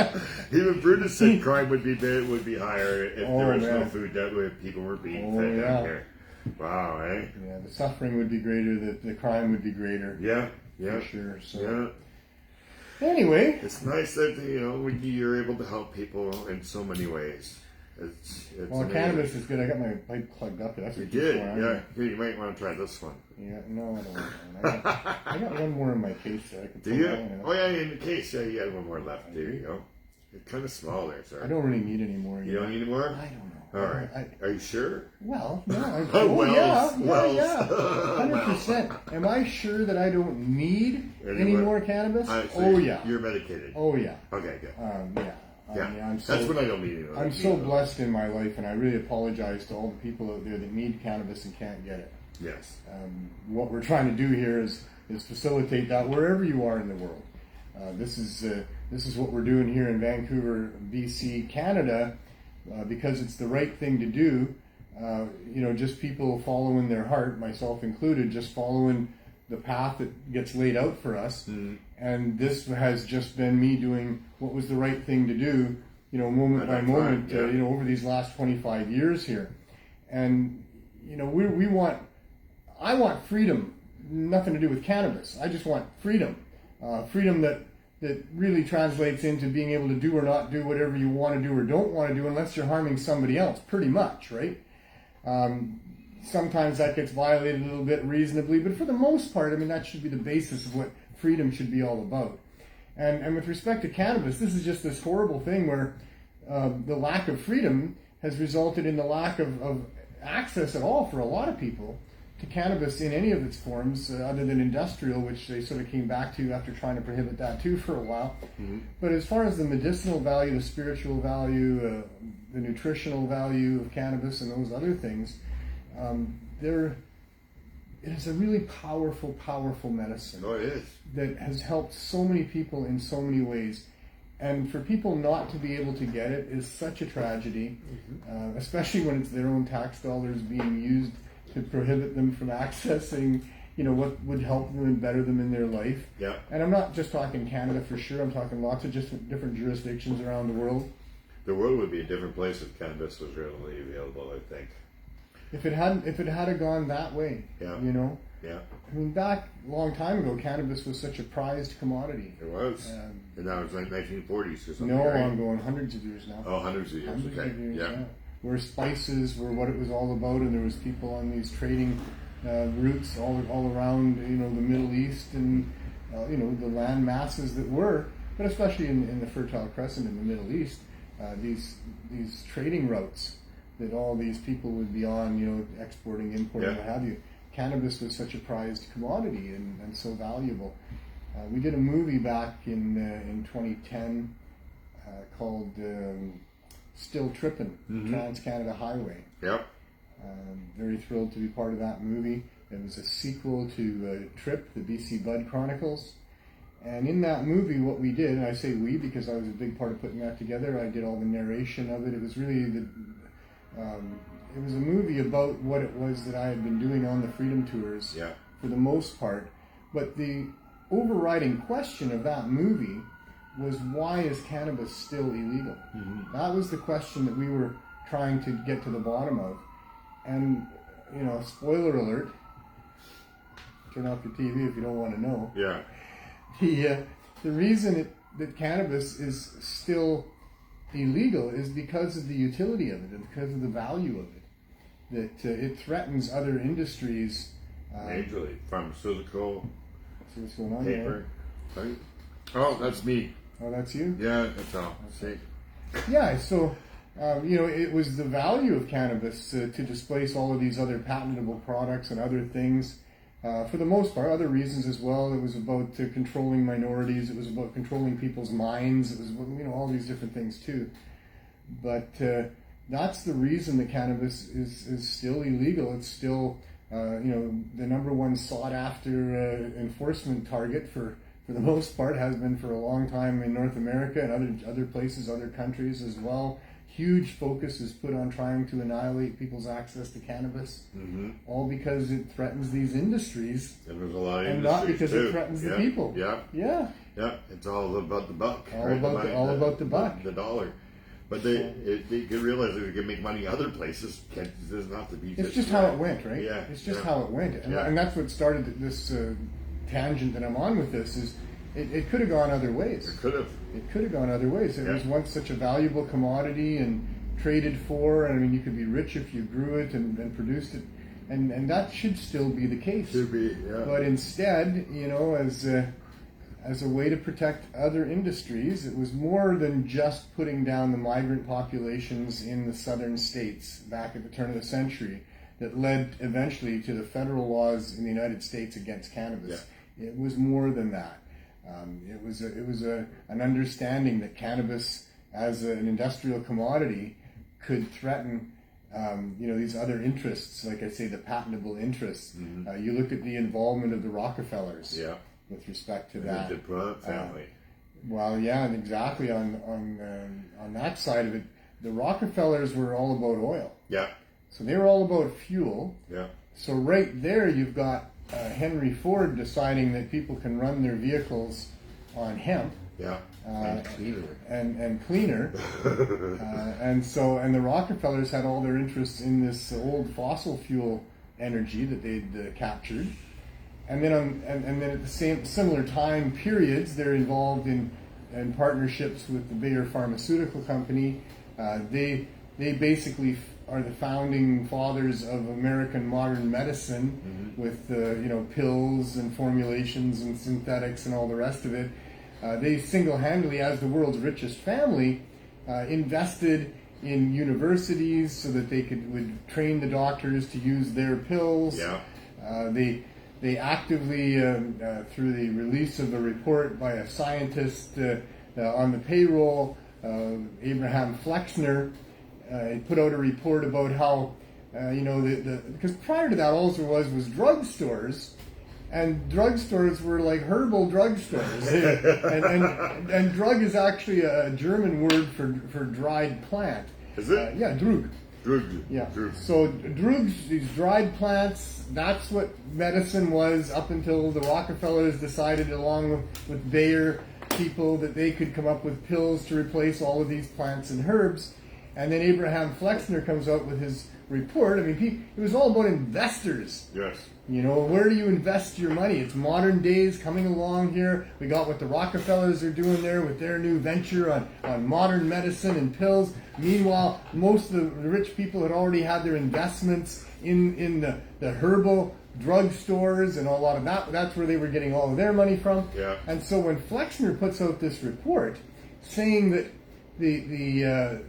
am. Even Brutus said crime would be higher if there was no food that way people were being fed down here. Wow, eh? Yeah, the suffering would be greater, the crime would be greater. Yeah. For sure. So. Yeah. Anyway. It's nice that, you're able to help people in so many ways. It's amazing. Cannabis is good. I got my pipe plugged up. That's you did, yeah. Here, you might want to try this one. Yeah, no, I don't want that. I got one more in my case there. I can Do you? Oh, yeah, in the case, you had one more left. There you go. It's kind of small there, sir. I don't really need any more. You don't need any more? I don't know. All right. Are you sure? Well, yeah. Yeah. 100%. Am I sure that I don't need any more cannabis? Yeah. You're medicated? Oh, yeah. Okay, good. Yeah. That's when I don't need it. I'm so blessed in my life, and I really apologize to all the people out there that need cannabis and can't get it. Yes. What we're trying to do here is facilitate that wherever you are in the world. This is what we're doing here in Vancouver, BC, Canada, because it's the right thing to do. Just people following their heart, myself included, just following the path that gets laid out for us. Mm. And this has just been me doing what was the right thing to do, moment by moment, over these last 25 years here. And, I want freedom, nothing to do with cannabis. I just want freedom. Freedom that really translates into being able to do or not do whatever you want to do or don't want to do unless you're harming somebody else, pretty much, right? Sometimes that gets violated a little bit reasonably, but for the most part, that should be the basis of what freedom should be all about. And with respect to cannabis, this is just this horrible thing where the lack of freedom has resulted in the lack of access at all for a lot of people to cannabis in any of its forms, other than industrial, which they sort of came back to after trying to prohibit that too for a while. Mm-hmm. But as far as the medicinal value, the spiritual value, the nutritional value of cannabis and those other things, it is a really powerful, powerful medicine. Oh, it is. That has helped so many people in so many ways. And for people not to be able to get it is such a tragedy, mm-hmm. Especially when it's their own tax dollars being used to prohibit them from accessing, what would help them and better them in their life. Yeah. And I'm not just talking Canada for sure. I'm talking lots of just different jurisdictions around the world. The world would be a different place if cannabis was readily available, I think. If it had gone that way, yeah. Yeah. Back a long time ago, cannabis was such a prized commodity. It was. And now it's like 1940s or something. No, right? I'm going hundreds of years now. Oh, hundreds of years. Hundreds okay. of years, yeah. Where spices were what it was all about, and there was people on these trading routes all around, the Middle East and the land masses that were, but especially in the Fertile Crescent in the Middle East, these trading routes that all these people would be on, exporting, importing, what have you. Cannabis was such a prized commodity and so valuable. We did a movie back in 2010 called Still Trippin', mm-hmm. Trans-Canada Highway. Yep. Very thrilled to be part of that movie. It was a sequel to Trip, the BC Bud Chronicles. And in that movie, what we did, and I say we because I was a big part of putting that together, I did all the narration of it. It was really it was a movie about what it was that I had been doing on the Freedom Tours for the most part. But the overriding question of that movie was, why is cannabis still illegal? Mm-hmm. That was the question that we were trying to get to the bottom of. And, spoiler alert, turn off your TV if you don't want to know. Yeah. The reason that cannabis is still illegal is because of the utility of it and because of the value of it. That it threatens other industries. Majorly. Pharmaceutical, see what's going on paper. There. Oh, that's me. Oh, that's you? Yeah, that's all. Yeah, so It was the value of cannabis to displace all of these other patentable products and other things. For the most part, other reasons as well. It was about controlling minorities. It was about controlling people's minds. It was, all these different things too. But that's the reason that cannabis is still illegal. It's still, the number one sought after enforcement target for the most part, has been for a long time in North America and other places, other countries as well. Huge focus is put on trying to annihilate people's access to cannabis, all because it threatens these industries, and there's a lot of and industries not because too. it threatens the Yeah, people. Yeah. It's all about the buck. All right? about the buck. The dollar. But they can realize they can make money other places. It doesn't have to be. It's just how it went, right? Yeah. It's just how it went, and that's what started this tangent that I'm on with this. Is it could have gone other ways. It could have. It could have gone other ways. It was once such a valuable commodity and traded for. And I mean, you could be rich if you grew it and produced it, and that should still be the case. Should be, yeah. But instead, as a way to protect other industries, it was more than just putting down the migrant populations in the southern states back at the turn of the century that led eventually to the federal laws in the United States against cannabis. Yeah. It was more than that. It was an understanding that cannabis as an industrial commodity could threaten these other interests, like I say, the patentable interests. You look at the involvement of the Rockefellers with respect to that. The DuPont family. And exactly on that side of it, the Rockefellers were all about oil. Yeah. So they were all about fuel. Yeah. So right there, you've got Henry Ford deciding that people can run their vehicles on hemp. Yeah. And cleaner. And the Rockefellers had all their interests in this old fossil fuel energy that they'd captured. And then at the similar time periods, they're involved in partnerships with the Bayer Pharmaceutical Company. They basically are the founding fathers of American modern medicine, with pills and formulations and synthetics and all the rest of it. They single-handedly, as the world's richest family, invested in universities so that they would train the doctors to use their pills. Yeah. They actively, through the release of a report by a scientist on the payroll, Abraham Flexner, put out a report about how, because prior to that all there was drugstores, and drugstores were like herbal drugstores. and drug is actually a German word for dried plant. Is it? Yeah, Drug. Drug. Yeah. Drug. So drugs, these dried plants, that's what medicine was up until the Rockefellers decided, along with Bayer people, that they could come up with pills to replace all of these plants and herbs. And then Abraham Flexner comes out with his report. I mean, it was all about investors. Yes. Where do you invest your money? It's modern days coming along here. We got what the Rockefellers are doing there with their new venture on modern medicine and pills. Meanwhile, most of the rich people had already had their investments in the herbal drug stores and a lot of that. That's where they were getting all of their money from. Yeah. And so when Flexner puts out this report saying that the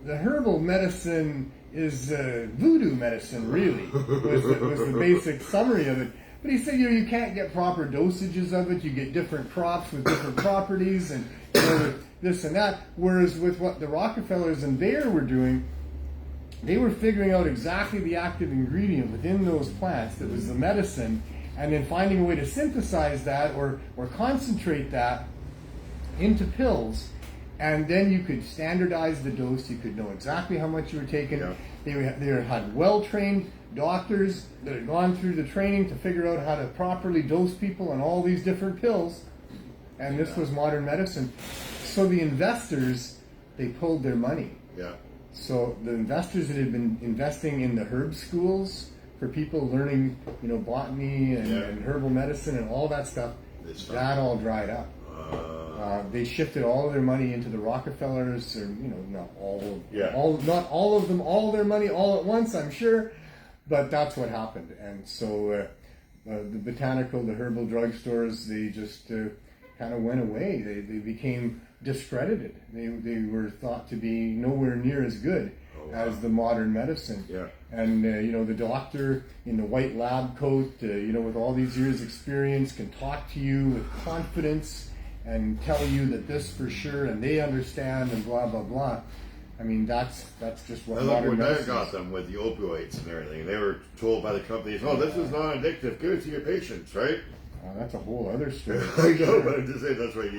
herbal medicine is voodoo medicine, really, was the basic summary of it. But he said, you can't get proper dosages of it. You get different crops with different properties and this and that. Whereas with what the Rockefellers and Bayer were doing, they were figuring out exactly the active ingredient within those plants that was the medicine, and then finding a way to synthesize that or concentrate that into pills. And then you could standardize the dose. You could know exactly how much you were taking. Yeah. They had well-trained doctors that had gone through the training to figure out how to properly dose people on all these different pills. And this was modern medicine. So the investors, they pulled their money. Yeah. So the investors that had been investing in the herb schools for people learning, botany and herbal medicine and all that stuff, that all dried up. They shifted all of their money into the Rockefellers, or not all of them, all their money all at once, I'm sure, but that's what happened. And so the herbal drugstores, they just kind of went away. They became discredited. They were thought to be nowhere near as good as the modern medicine. Yeah. And the doctor in the white lab coat, with all these years experience, can talk to you with confidence and tell you that this for sure, and they understand, and blah blah blah. I mean, that's just what modern medicine is. Got them with the opioids and everything. They were told by the companies, "Oh, this is non-addictive. Give it to your patients," right? That's a whole other story. I know, but I'm just saying that's why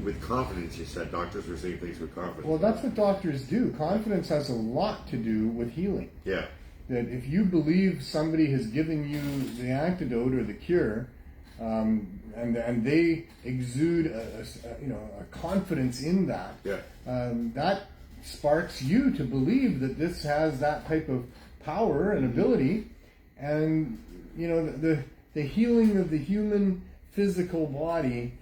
with confidence. You said doctors were saying things with confidence. Well, that's what doctors do. Confidence has a lot to do with healing. Yeah. That if you believe somebody has given you the antidote or the cure, and they exude a confidence in that, that sparks you to believe that this has that type of power and ability, and the healing of the human physical body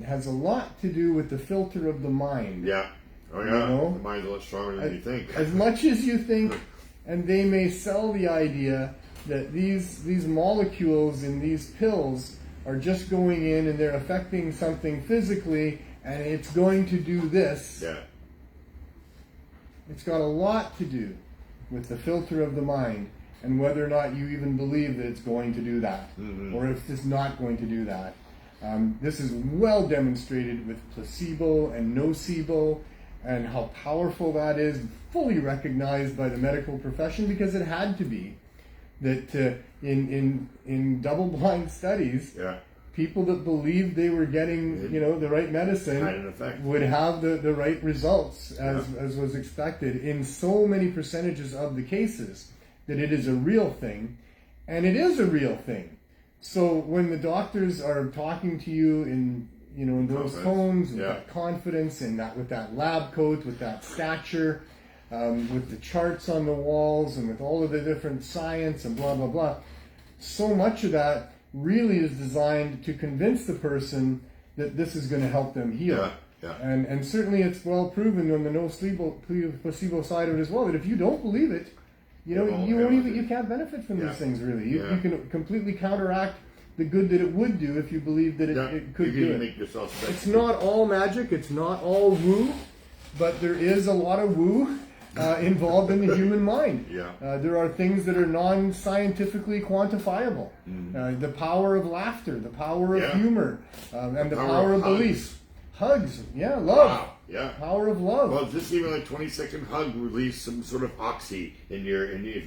has a lot to do with the filter of the mind. Yeah. Oh yeah. The mind's a lot stronger than you think. As much as you think, and they may sell the idea that these molecules in these pills are just going in and they're affecting something physically, and it's going to do this. Yeah. It's got a lot to do with the filter of the mind and whether or not you even believe that it's going to do that, or if it's not going to do that. This is well demonstrated with placebo and nocebo, and how powerful that is, fully recognized by the medical profession, because it had to be. That in double-blind studies, people that believed they were getting the right medicine would have the right results as was expected in so many percentages of the cases, that it is a real thing, and it is a real thing. So when the doctors are talking to you in those tones, with that confidence, and with that lab coat, with that stature, with the charts on the walls, and with all of the different science and blah blah blah, so much of that really is designed to convince the person that this is going to help them heal. And certainly it's well proven on the placebo side of it as well, that if you don't believe it, you can't benefit from these things really. You can completely counteract the good that it would do if you believe that it could do it. Make yourself it's not all magic, it's not all woo, but there is a lot of woo involved in the human mind. There are things that are non-scientifically quantifiable. The power of laughter, the power of humor, and the power of belief. Hugs, love. Wow. Power of love. Well, just even a 20-second hug release some sort of oxy in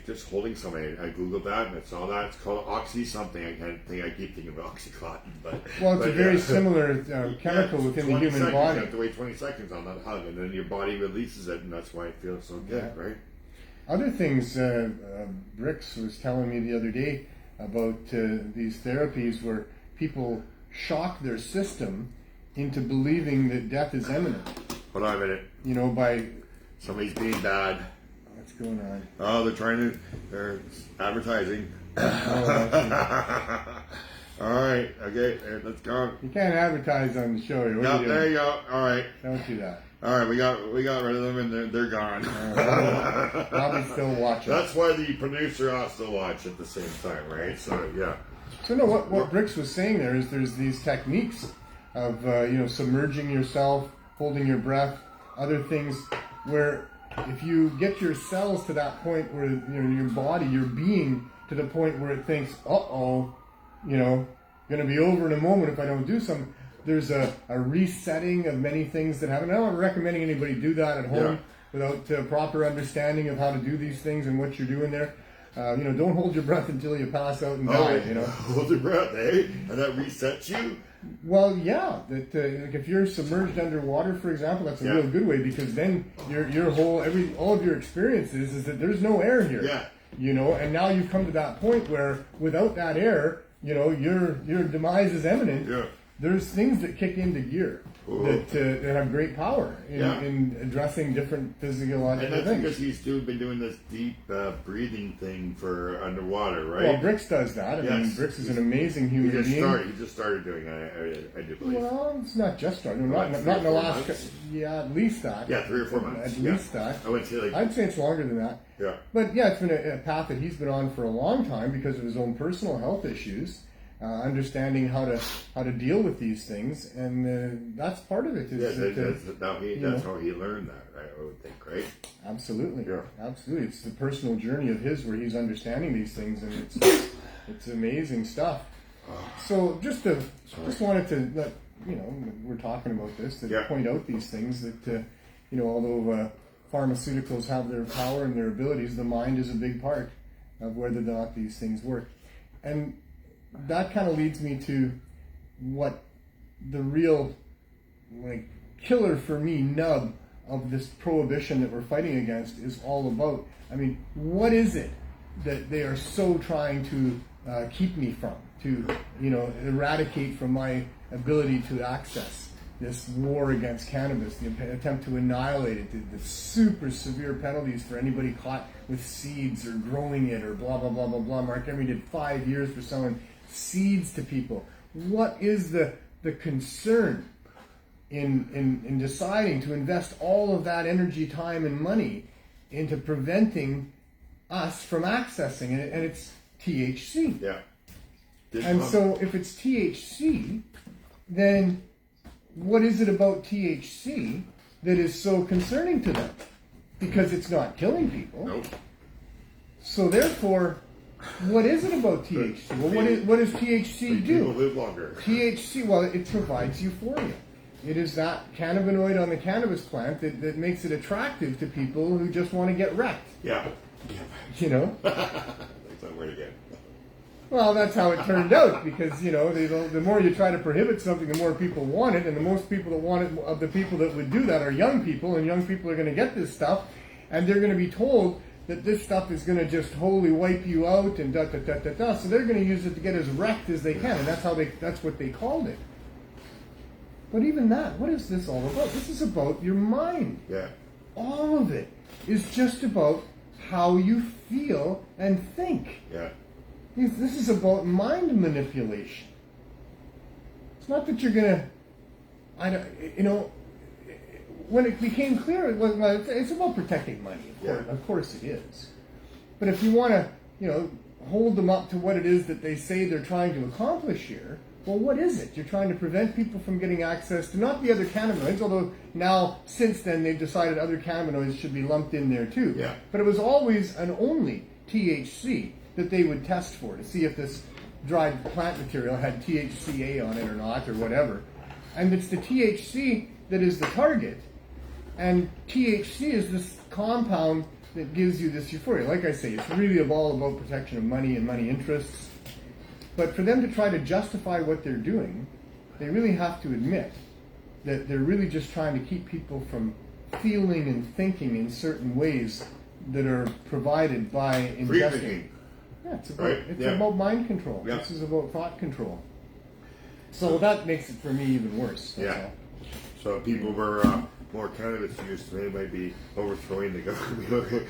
just holding somebody. I googled that and I saw that. It's called oxy something. I keep thinking of Oxycontin, but it's a very similar chemical within the human seconds, body. You have to wait 20 seconds on that hug, and then your body releases it, and that's why it feels so good, right? Other things, Bricks was telling me the other day about these therapies where people shock their system into believing that death is imminent. Hold on a minute. By... Somebody's being bad. What's going on? Oh, they're advertising. All right, okay, let's go. You can't advertise on the show. There you go. All right. Don't do that. All right, we got rid of them, and they're gone. I'll be still watching. That's why the producer has to watch at the same time, right? So, yeah. So, no, what Bricks was saying there is there's these techniques of, submerging yourself, holding your breath, other things where if you get your cells to that point where, your body, your being, to the point where it thinks, going to be over in a moment if I don't do something, there's a resetting of many things that happen. I'm not recommending anybody do that at home without proper understanding of how to do these things and what you're doing there. Don't hold your breath until you pass out and die. Hold your breath, eh? And that resets you. Well, yeah. That if you're submerged underwater, for example, that's a real good way, because then all of your experiences is that there's no air here. And now you've come to that point where without that air, your demise is imminent. There's things that kick into gear that have great power in addressing different physiological things. And that's things. because he's been doing this deep breathing thing for underwater, right? Well, Bricks does that. I mean, Bricks is an amazing human being. He just started doing it, I do believe. Well, it's not just started. Not in the last... at least that. 3 or 4 months. At least that. I would say I'd say it's longer than that. Yeah. But it's been a path that he's been on for a long time because of his own personal health issues. understanding how to deal with these things, and that's part of it. That's how he learned that, right? I would think, right? Absolutely, absolutely. It's the personal journey of his where he's understanding these things, and it's amazing stuff. So just wanted to let we're talking about this to point out these things that although pharmaceuticals have their power and their abilities, the mind is a big part of whether or not these things work, and that kind of leads me to what the real killer for me nub of this prohibition that we're fighting against is all about. I mean, what is it that they are so trying to keep me from, to eradicate from my ability to access this war against cannabis, the attempt to annihilate it, the super severe penalties for anybody caught with seeds or growing it or blah blah blah blah blah. Mark Emery did 5 years for selling seeds to people. What is the concern in deciding to invest all of that energy, time, and money into preventing us from accessing it? And it's THC. Yeah. And so if it's THC, then what is it about THC that is so concerning to them? Because it's not killing people. Nope. So therefore, what is it about THC? Well, what does THC do? People live longer. THC, well, it provides euphoria. It is that cannabinoid on the cannabis plant that makes it attractive to people who just want to get wrecked. Yeah. That's not word again. Well, that's how it turned out, because the more you try to prohibit something, the more people want it, and the most people that want it, of the people that would do that, are young people, and young people are going to get this stuff, and they're going to be told that this stuff is going to just wholly wipe you out, and da da da da da. So they're going to use it to get as wrecked as they can, and that's what they called it. But even that, what is this all about? This is about your mind. Yeah. All of it is just about how you feel and think. Yeah. This is about mind manipulation. It's not that you're gonna, when it became clear, it's about protecting money. Of course it is. But if you want to, hold them up to what it is that they say they're trying to accomplish here, well, what is it? You're trying to prevent people from getting access to not the other cannabinoids, although now, since then, they've decided other cannabinoids should be lumped in there too. Yeah. But it was always and only THC that they would test for to see if this dried plant material had THCA on it or not, or whatever. And it's the THC that is the target. And THC is this compound that gives you this euphoria. Like I say, it's really all about protection of money and money interests. But for them to try to justify what they're doing, they really have to admit that they're really just trying to keep people from feeling and thinking in certain ways that are provided by ingesting. Yeah, it's about mind control. Yeah. This is about thought control. So that makes it for me even worse. Yeah. So people were more cannabis use, they might be overthrowing the government.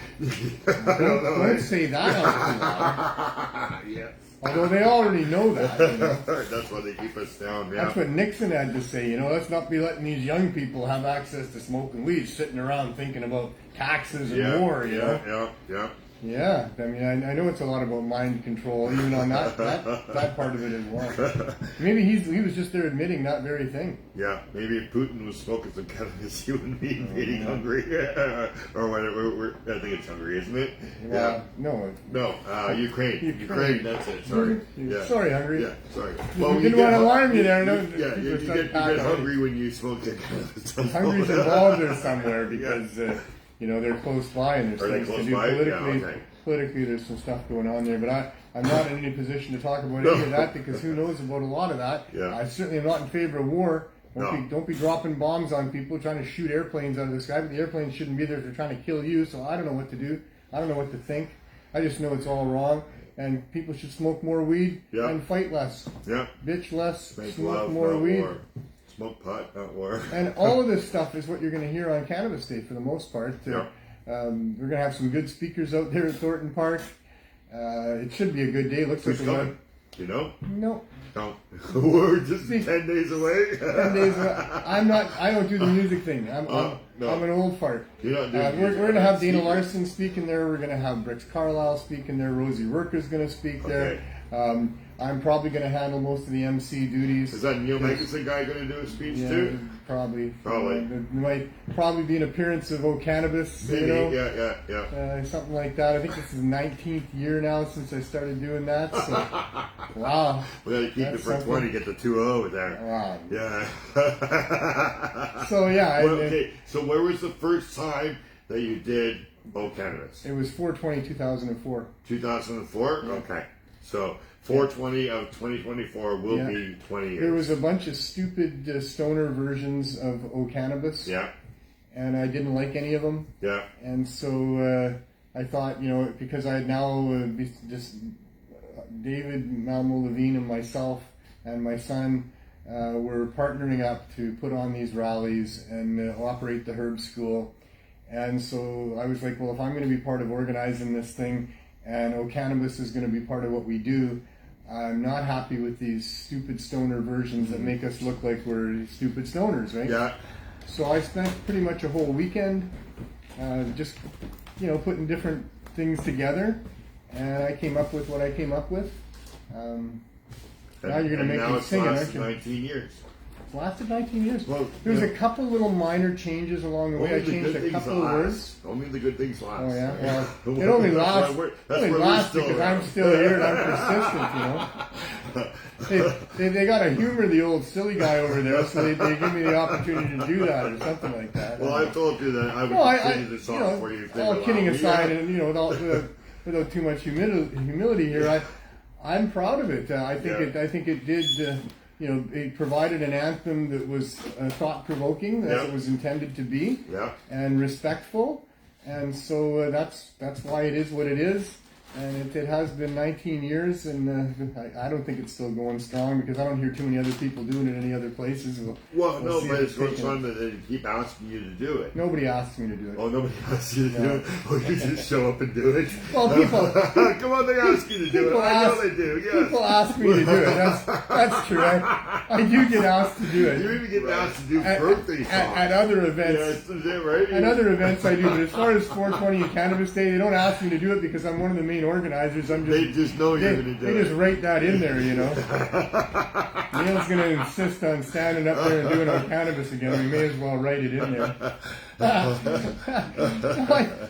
Don't say that out loud. Yes. Although they already know that. That's why they keep us down. Yeah. That's what Nixon had to say. Let's not be letting these young people have access to smoking weed, sitting around thinking about taxes and war. Yeah, I mean, I know it's a lot about mind control, even on that part of it as well. Maybe he was just there admitting that very thing. Yeah, maybe if Putin was smoking some cannabis, he wouldn't be eating hungry. Or whatever, I think it's Hungary, isn't it? Well, no, Ukraine, that's it, sorry. Yeah. Sorry, Hungary. Yeah, sorry. Well, we didn't want to alarm you there. You get hungry when you smoke the cannabis. Hungary's involved there somewhere because... they're close by and there's things to do politically. There's some stuff going on there, but I'm not in any position to talk about any of that because who knows about a lot of that. Yeah. I certainly am not in favor of war. Don't be dropping bombs on people, trying to shoot airplanes out of the sky, but the airplanes shouldn't be there if they're trying to kill you, so I don't know what to do. I don't know what to think. I just know it's all wrong, and people should smoke more weed and fight less. Yeah. Bitch less, Make smoke love, more weed. War. Smoke pot, not war. And all of this stuff is what you're going to hear on Cannabis Day for the most part. We're going to have some good speakers out there at Thornton Park. It should be a good day. Looks Who's like coming? Do you know? No. We're just 10 days away. 10 days away. I don't do the music thing. I'm an old fart. You're not doing we're going to have Dana Larson speaking there. We're going to have Brix Carlisle speaking there. Rosie Worker's going to speak there. I'm probably going to handle most of the MC duties. Is that Neil Magnuson guy going to do a speech too? Probably. Probably. There might probably be an appearance of Cannabis. Maybe, you know? yeah. Something like that. I think this is the 19th year now since I started doing that. So, wow. We got to keep it for 20, get the 2-0 there. Wow. Yeah. So, yeah. Well, okay, so where was the first time that you did Cannabis? It was 4/20/2004. 2004? Yeah. Okay. So 4/20 of 2024 will be 20 years. There was a bunch of stupid stoner versions of Cannabis. Yeah. And I didn't like any of them. Yeah. And so I thought, because I had now just David Malmo Levine and myself and my son were partnering up to put on these rallies and operate the Herb School. And so I was like, well, if I'm going to be part of organizing this thing and Cannabis is going to be part of what we do, I'm not happy with these stupid stoner versions that make us look like we're stupid stoners, right? Yeah. So I spent pretty much a whole weekend just, putting different things together, and I came up with what I came up with. Now you're going to make me sing it, aren't you? 19 years. It's lasted 19 years. Well, there was a couple little minor changes along the way. I changed a couple of words. Only the good things last. Oh yeah, well, it only lasts. Because I'm still here and I'm persistent. They got to humor the old silly guy over there, so they give me the opportunity to do that or something like that. Well, I told you that I would continue the song for you. All kidding aside, and without too much humility here, I'm proud of it. I think it did. It provided an anthem that was thought-provoking, as it was intended to be, and respectful, and so that's why it is what it is. And it has been 19 years, and I don't think it's still going strong because I don't hear too many other people doing it any other places. Well, no, but it's so fun that they keep asking you to do it. Nobody asks me to do it. Oh, nobody asks you to do it? Oh, you just show up and do it? Well, people... Come on, they ask you to do it. I know they do, yes. People ask me to do it. That's true. I do get asked to do it. You even get asked to do birthday songs. At other events. Yeah, right? At other events I do, but as far as 4/20 and Cannabis Day, they don't ask me to do it because I'm one of the main organizers. They just know you're going to do it. They just write that in there, Neil's going to insist on standing up there and doing Cannabis again. We may as well write it in there. I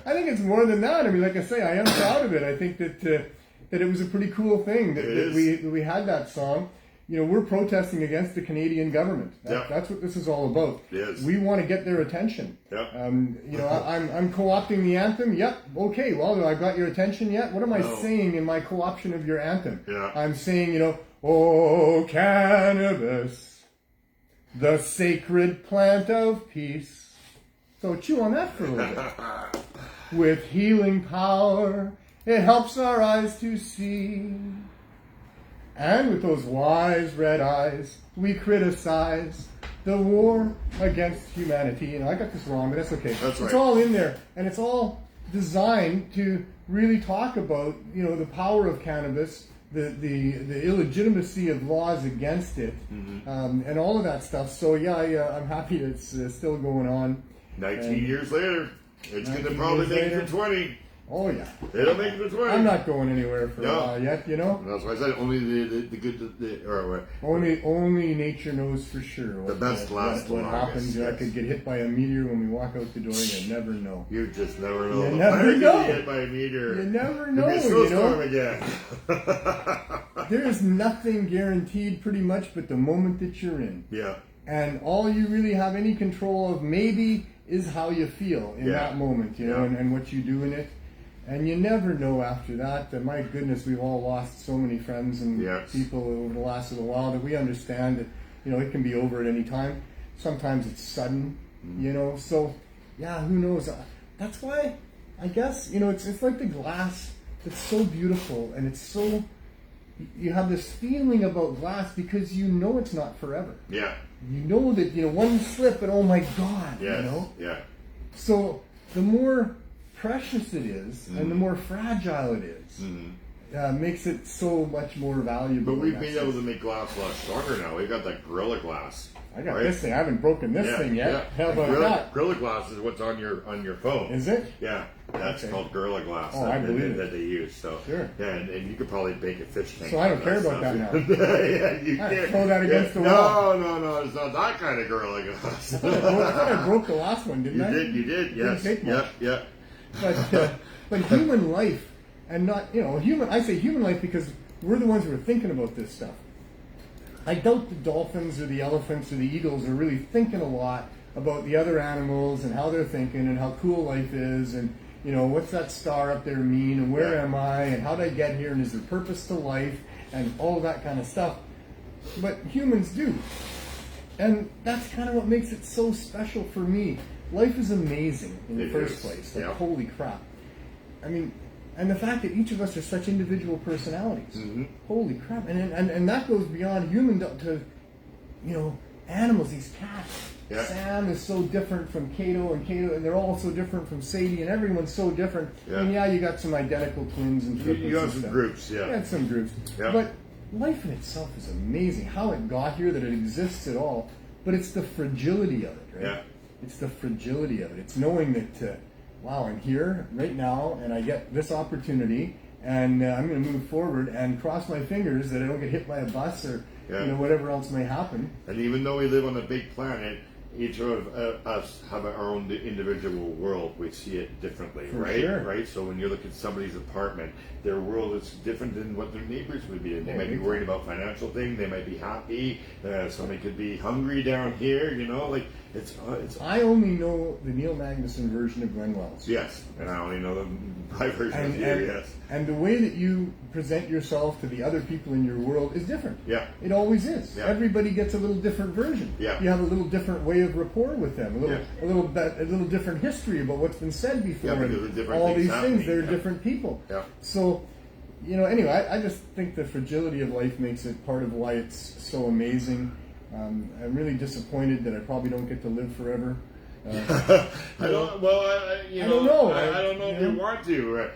think it's more than that. I mean, like I say, I am proud of it. I think that it was a pretty cool thing that we had that song. We're protesting against the Canadian government. That's what this is all about. Yes. We want to get their attention. Yep. I'm co-opting the anthem. Yep. Okay. Well, I got your attention yet? What am I saying in my co-option of your anthem? Yeah. I'm saying, oh, cannabis, the sacred plant of peace. So chew on that for a little bit. With healing power, it helps our eyes to see. And with those wise red eyes, we criticize the war against humanity. I got this wrong, but that's okay. That's right. It's all in there, and it's all designed to really talk about, the power of cannabis, the illegitimacy of laws against it, and all of that stuff. So I'm happy that it's still going on. 19 years later, it's going to probably make it to 20. Oh yeah, it'll make it to 20. I'm not going anywhere for a while yet, That's why I said only the good, only nature knows for sure. The best last what happens. Yes. I could get hit by a meteor when we walk out the door. You never know. You just never know. You never know. Get hit by a meteor. You never know. It's snowstorm again. There's nothing guaranteed, pretty much, but the moment that you're in. Yeah. And all you really have any control of, maybe, is how you feel in that moment, and what you do in it. And you never know after that. My goodness, we've all lost so many friends and people over the last little while that we understand that, it can be over at any time. Sometimes it's sudden, So, who knows? That's why, I guess, it's like the glass. It's so beautiful, and it's so... You have this feeling about glass because it's not forever. Yeah. You know that, one slip and oh my God, Yeah. So, the more precious it is, and the more fragile it is, makes it so much more valuable. But we've been able to make glass a lot stronger now. We've got that Gorilla Glass. I got right? this thing. I haven't broken this thing yet. Yeah. How about that? Gorilla Glass is what's on your phone. Is it? Yeah, that's Okay. called Gorilla Glass. Oh, I believe that they use. So Sure. yeah, and you could probably bake a fish tank. So I don't care about stuff. that now. Yeah, you can. Throw that against the no, wall. No, it's not that kind of Gorilla Glass. I thought I broke the last one, didn't I? You did. Yes. Didn't take much. Yep. But human life, and not, human, I say human life because we're the ones who are thinking about this stuff. I doubt the dolphins or the elephants or the eagles are really thinking a lot about the other animals and how they're thinking and how cool life is and, what's that star up there mean and where am I and how did I get here and is there purpose to life and all of that kind of stuff. But humans do. And that's kind of what makes it so special for me. Life is amazing in the first place. Like, holy crap. I mean, and the fact that each of us are such individual personalities. Mm-hmm. Holy crap. And that goes beyond human to animals, these cats. Yeah. Sam is so different from Kato, and they're all so different from Sadie, and everyone's so different. Yeah. And you got some identical twins and triplets. You have and some stuff. groups, yeah. You had some groups. Yeah. But life in itself is amazing. How it got here, that it exists at all. But it's the fragility of it, right? Yeah. It's the fragility of it. It's knowing that, wow, I'm here right now, and I get this opportunity, and I'm going to move forward and cross my fingers that I don't get hit by a bus or whatever else may happen. And even though we live on a big planet, each of us have our own individual world. We see it differently, For right? sure. Right. So when you look at somebody's apartment, their world is different than what their neighbors would be. They might be worried about financial things. They might be happy. Somebody could be hungry down here. Like it's. I only know the Neil Magnuson version of Glenn Wells. Yes, and I only know my version of you. Yes. And the way that you present yourself to the other people in your world is different. Yeah. It always is. Yeah. Everybody gets a little different version. Yeah. You have a little different way of rapport with them. A little different history about what's been said before. Yeah, because of different all things these happening, things. They're yeah. different people. Yeah. So, anyway, I just think the fragility of life makes it part of why it's so amazing. I'm really disappointed that I probably don't get to live forever. I don't. Well, I don't know. I don't know if you want to.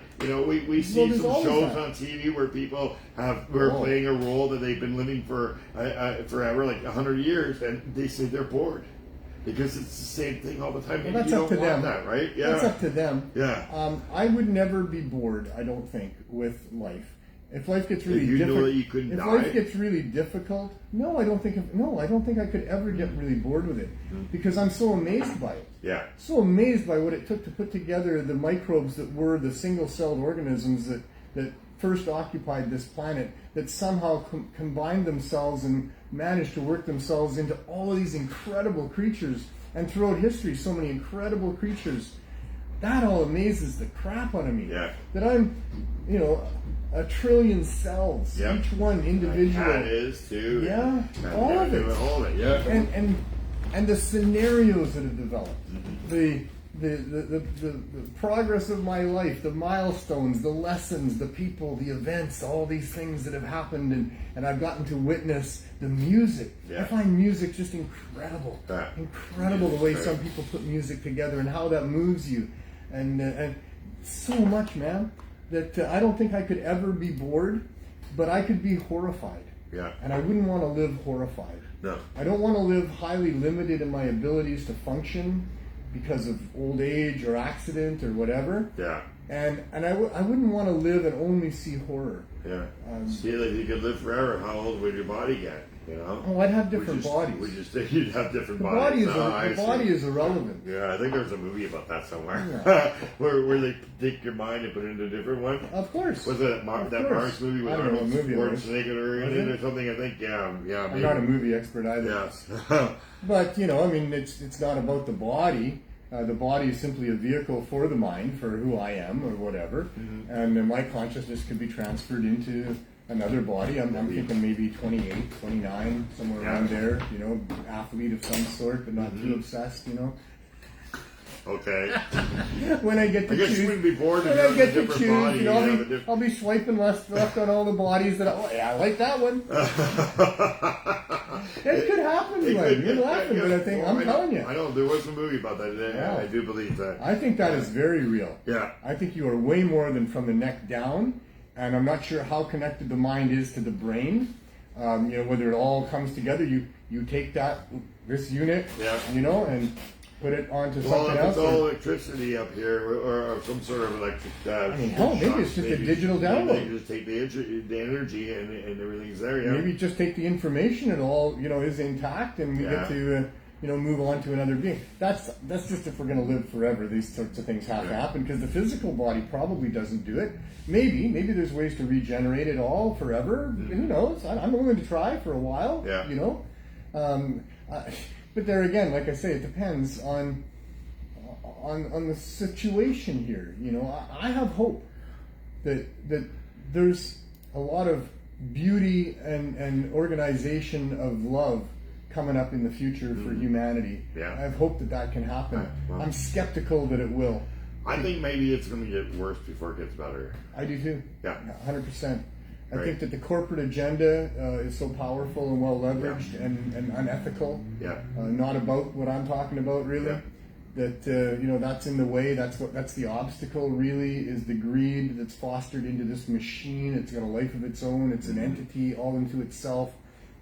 We see there's some always shows that. on TV where people are playing a role that they've been living for forever, like 100 years, and they say they're bored because it's the same thing all the time. Well, that's you up don't to want them. that, right? Yeah. That's up to them. Yeah. I would never be bored, I don't think, with life. If life gets really you difficult, know that you couldn't if die? life gets really difficult, I don't think I could ever get really bored with it because I'm so amazed by it. Yeah. So amazed by what it took to put together the microbes that were the single-celled organisms that first occupied this planet, that somehow combined themselves and managed to work themselves into all of these incredible creatures, and throughout history, so many incredible creatures. That all amazes the crap out of me. Yeah. That I'm, a trillion cells, Yeah. each one individual. That is too. Yeah, And all of it. All of it. Yeah. And the scenarios that have developed, Mm-hmm. the progress of my life, the milestones, the lessons, the people, the events, all these things that have happened, and I've gotten to witness the music. Yeah. I find music just incredible. Yeah. Incredible the way Right. some people put music together and how that moves you, and so much, man, that I don't think I could ever be bored, but I could be horrified. Yeah. And I wouldn't want to live horrified. No. I don't want to live highly limited in my abilities to function because of old age or accident or whatever. Yeah. And I wouldn't want to live and only see horror. Yeah. See, like you could live forever. How old would your body get? Oh, I'd have different bodies. We just think you'd have different The bodies. body is irrelevant. Yeah, I think there's a movie about that somewhere, Yeah. where they take your mind and put it into a different one. Of course. Was it Of that course. Mars movie with I don't know Arnold what movie it was. Schwarzenegger in Was it it? or something? I think, yeah. I'm Maybe. not a movie expert either. Yes. But, it's not about the body. The body is simply a vehicle for the mind, for who I am or whatever. Mm-hmm. And then my consciousness can be transferred into another body. I'm thinking maybe 28, 29, somewhere around there. Athlete of some sort, but not Mm-hmm. too obsessed, Okay. When I get to I guess choose, you wouldn't be bored if when you I have a get to different choose, body. You'd have a different- I'll be swiping left on all the bodies that I like that one. It could happen, Glenn. You're laughing, but I think I'm telling you. I know there was a movie about that. Yeah. I do believe that. I think that is very real. Yeah. I think you are way more than from the neck down, and I'm not sure how connected the mind is to the brain. Whether it all comes together. You take that this unit, Yeah. you know, and put it onto Well, something if else. it's all electricity up here, or some sort of electric. I mean, hell, maybe it's just a digital download. They just take the energy and everything's there. Yeah. Maybe just take the information and all, you know, is intact, and we get to, you know, move on to another being. That's just if we're going to live forever. These sorts of things have to happen because the physical body probably doesn't do it. Maybe there's ways to regenerate it all forever. Who knows? I'm willing to try for a while. Yeah. You know, but there again, like I say, it depends on the situation here. You know, I have hope that there's a lot of beauty and organization of love coming up in the future for humanity. Yeah. I have hope that can happen. Well, I'm skeptical that it will. I think maybe it's going to get worse before it gets better. I do too. Yeah. 100%. I Right. think that the corporate agenda is so powerful and well leveraged and unethical. Yeah. Not about what I'm talking about, really. Yeah. That you know, that's in the way. That's the obstacle. Really, is the greed that's fostered into this machine. It's got a life of its own. It's an entity all into itself.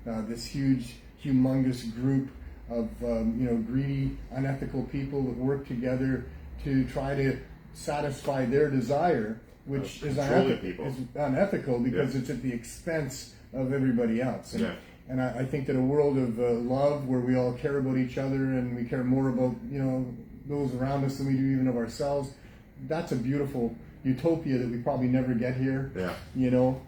This huge, humongous group of you know, greedy, unethical people that work together to try to satisfy their desire, which is unethical because it's at the expense of everybody else. And I think that a world of love, where we all care about each other and we care more about, you know, those around us than we do even of ourselves, that's a beautiful utopia that we probably never get here. Yeah. You know,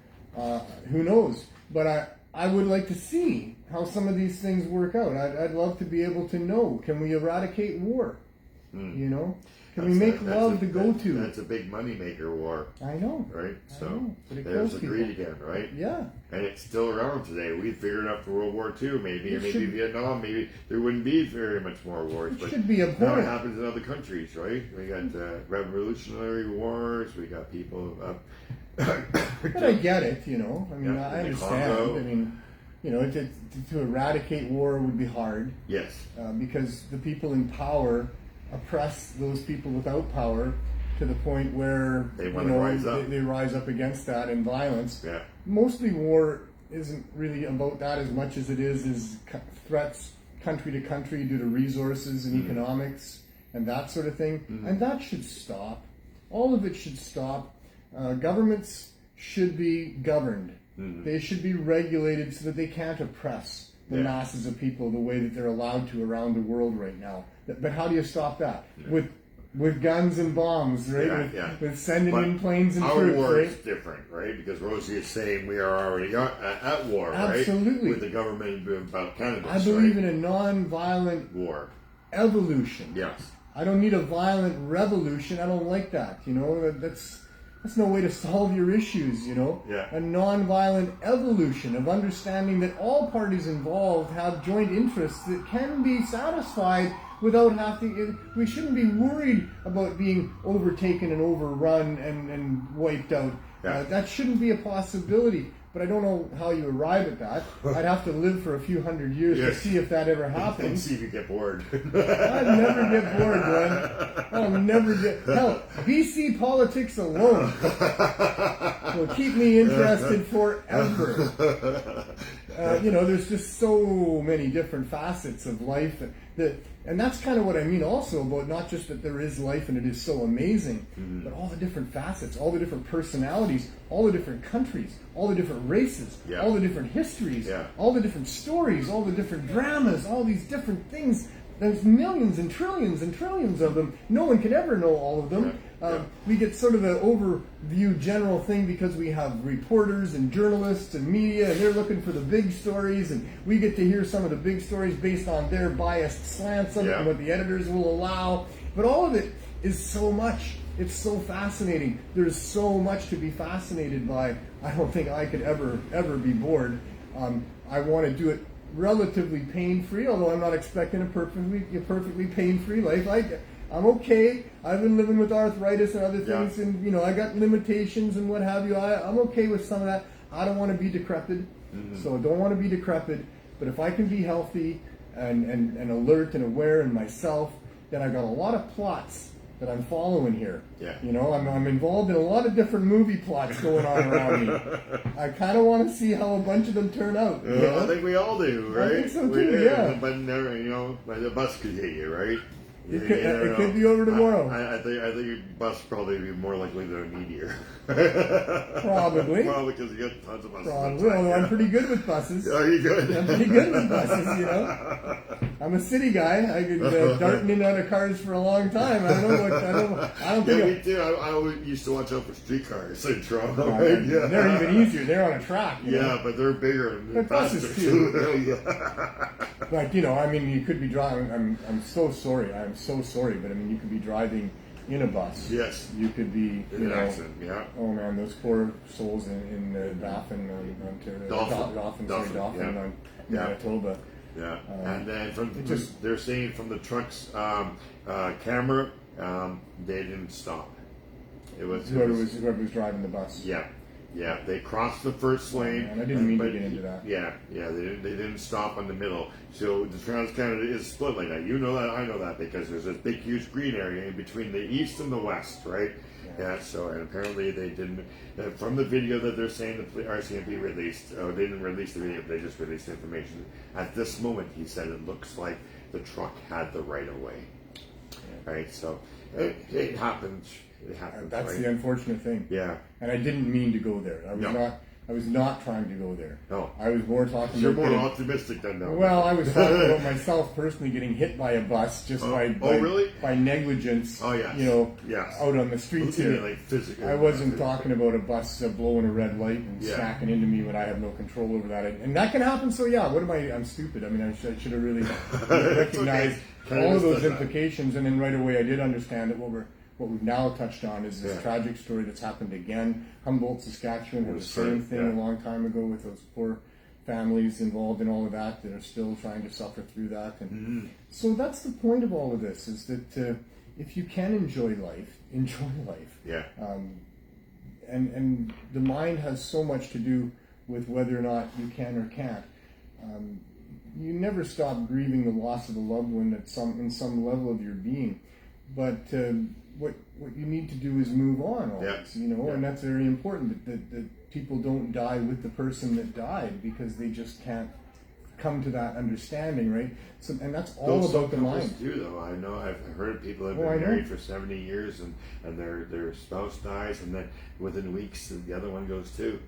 who knows? But I would like to see how some of these things work out. I'd love to be able to know, can we eradicate war? You know? Can we make love the go-to? That's a big money maker, war. I know. Right? So know, but it there's kills the greed again, right? Yeah. And it's still around today. We figured out for World War II, maybe, It maybe should- Vietnam, maybe there wouldn't be very much more wars. It But should be now it abhorrent. happens in other countries, right? We got revolutionary wars. We got people. But I get it, you know. I mean, Yeah, I in the understand. Congo. I mean, you know, to eradicate war would be hard Yes. because the people in power oppress those people without power to the point where They you wanna know rise up. they rise up against that in violence. Yeah. Mostly war isn't really about that as much as it is threats country to country due to resources and economics and that sort of thing. And that should stop. All of it should stop. Governments should be governed. They should be regulated so that they can't oppress the masses of people the way that they're allowed to around the world right now. But how do you stop that? With guns and bombs, right? With sending But in planes and our troops, war right? is different, right? Because Rosie is saying we are already at war, Absolutely. right? With the government about cannabis. I believe right? in a non-violent war. evolution. Yes. I don't need a violent revolution. I don't like that. You know, that's no way to solve your issues. You know, Yeah. a non-violent evolution of understanding that all parties involved have joint interests that can be satisfied without having. We shouldn't be worried about being overtaken and overrun and wiped out. Yeah. That shouldn't be a possibility. But I don't know how you arrive at that. I'd have to live for a few hundred years to see if that ever And happens. see if you get bored. I'd never get bored, Glenn. I'll never get. Hell, BC politics alone will keep me interested forever. You know, there's just so many different facets of life, and that's kind of what I mean also about not just that there is life and it is so amazing, but all the different facets, all the different personalities, all the different countries, all the different races, all the different histories, all the different stories, all the different dramas, all these different things. There's millions and trillions of them. No one could ever know all of them. We get sort of an overview general thing because we have reporters and journalists and media, and they're looking for the big stories, and we get to hear some of the big stories based on their biased slants of it and what the editors will allow. But all of it is so much. It's so fascinating. There's so much to be fascinated by. I don't think I could ever be bored. I want to do it relatively pain-free, although I'm not expecting a perfectly pain-free life. I'm okay. I've been living with arthritis and other things, and you know, I got limitations and what have you. I'm okay with some of that. I don't want to be decrepit, so I don't want to be decrepit. But if I can be healthy and alert and aware in myself, then I've got a lot of plots that I'm following here. Yeah. You know, I'm involved in a lot of different movie plots going on around me. I kind of want to see how a bunch of them turn out. You know? I think we all do, right? I think so we too, do. yeah. But never, the bus could hit you, right? It could be over tomorrow. I think your bus probably be more likely than a meteor. Probably. Well, because you get tons of buses. Probably. Although I'm pretty good with buses. Are you good? I'm pretty good with buses, you know. I'm a city guy. I could dart in and out of cars for a long time. I don't think. Me too. I always used to watch out for streetcars in Toronto. Yeah. They're even easier. They're on a track. You know? But they're bigger and but faster buses too. Yeah. Like, you know, I mean, you could be driving. I'm so sorry. I'm so sorry, but I mean, you could be driving in a bus. Yes. You could be, In an accident. Yeah. Oh man, those poor souls in Dauphin, Ontario. Dauphin, Manitoba. Yeah. And then they're saying from the truck's camera, they didn't stop. Whoever was driving the bus. Yeah, they crossed the first lane. And I didn't mean to get into that. Yeah, they didn't stop in the middle. So the Trans-Canada is split like that. You know that, I know that, because there's this big, huge green area in between the east and the west, right? Yeah, so, and apparently they didn't, from the video that they're saying the RCMP released, they didn't release the video, they just released the information. At this moment, he said it looks like the truck had the right of way. Right, so it happens. That's right? the unfortunate thing. Yeah. And I didn't mean to go there. I was not trying to go there. No. I was more talking You're about... more optimistic than that. Well, I was talking about myself personally getting hit by a bus just by negligence. Oh, yes. You know, yes. Out on the streets here. Like physically. I wasn't talking about a bus blowing a red light and smacking into me when I have no control over that. And that can happen, so yeah, I'm stupid. I mean, I should have really recognized all of those implications, and then right away I did understand that what we've now touched on is this tragic story that's happened again. Humboldt, Saskatchewan had the same thing a long time ago with those poor families involved in all of that are still trying to suffer through that. And so that's the point of all of this, is that if you can enjoy life, enjoy life. Yeah. And the mind has so much to do with whether or not you can or can't. You never stop grieving the loss of a loved one in some level of your being. But what you need to do is move on always, you know, and that's very important, that people don't die with the person that died because they just can't come to that understanding, right? So, and that's all about the mind. Do though. I know I've heard people have been married for 70 years and their spouse dies, and then within weeks the other one goes too.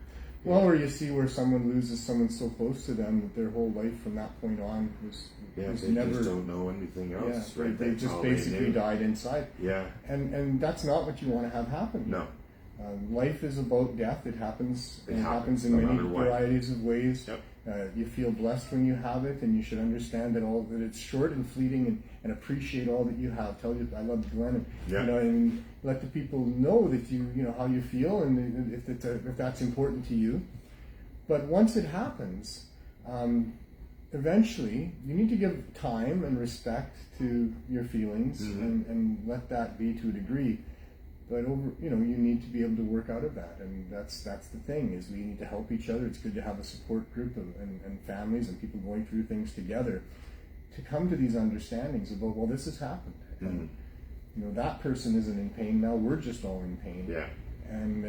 Well, or you see where someone loses someone so close to them that their whole life from that point on was they never. Just don't know anything else. Yeah, right? they just basically died inside. Yeah, and that's not what you want to have happen. No. Life is about death. It happens. It happens in no many varieties of ways. Yep. You feel blessed when you have it, and you should understand that it's short and fleeting, and appreciate all that you have. Tell you I love Glenn, and let the people know that you know how you feel, and if that's important to you. But once it happens, eventually you need to give time and respect to your feelings, and let that be to a degree. But you need to be able to work out of that, and that's the thing, is we need to help each other. It's good to have a support group and families and people going through things together to come to these understandings about, well, this has happened. And, that person isn't in pain now. We're just all in pain. Yeah. And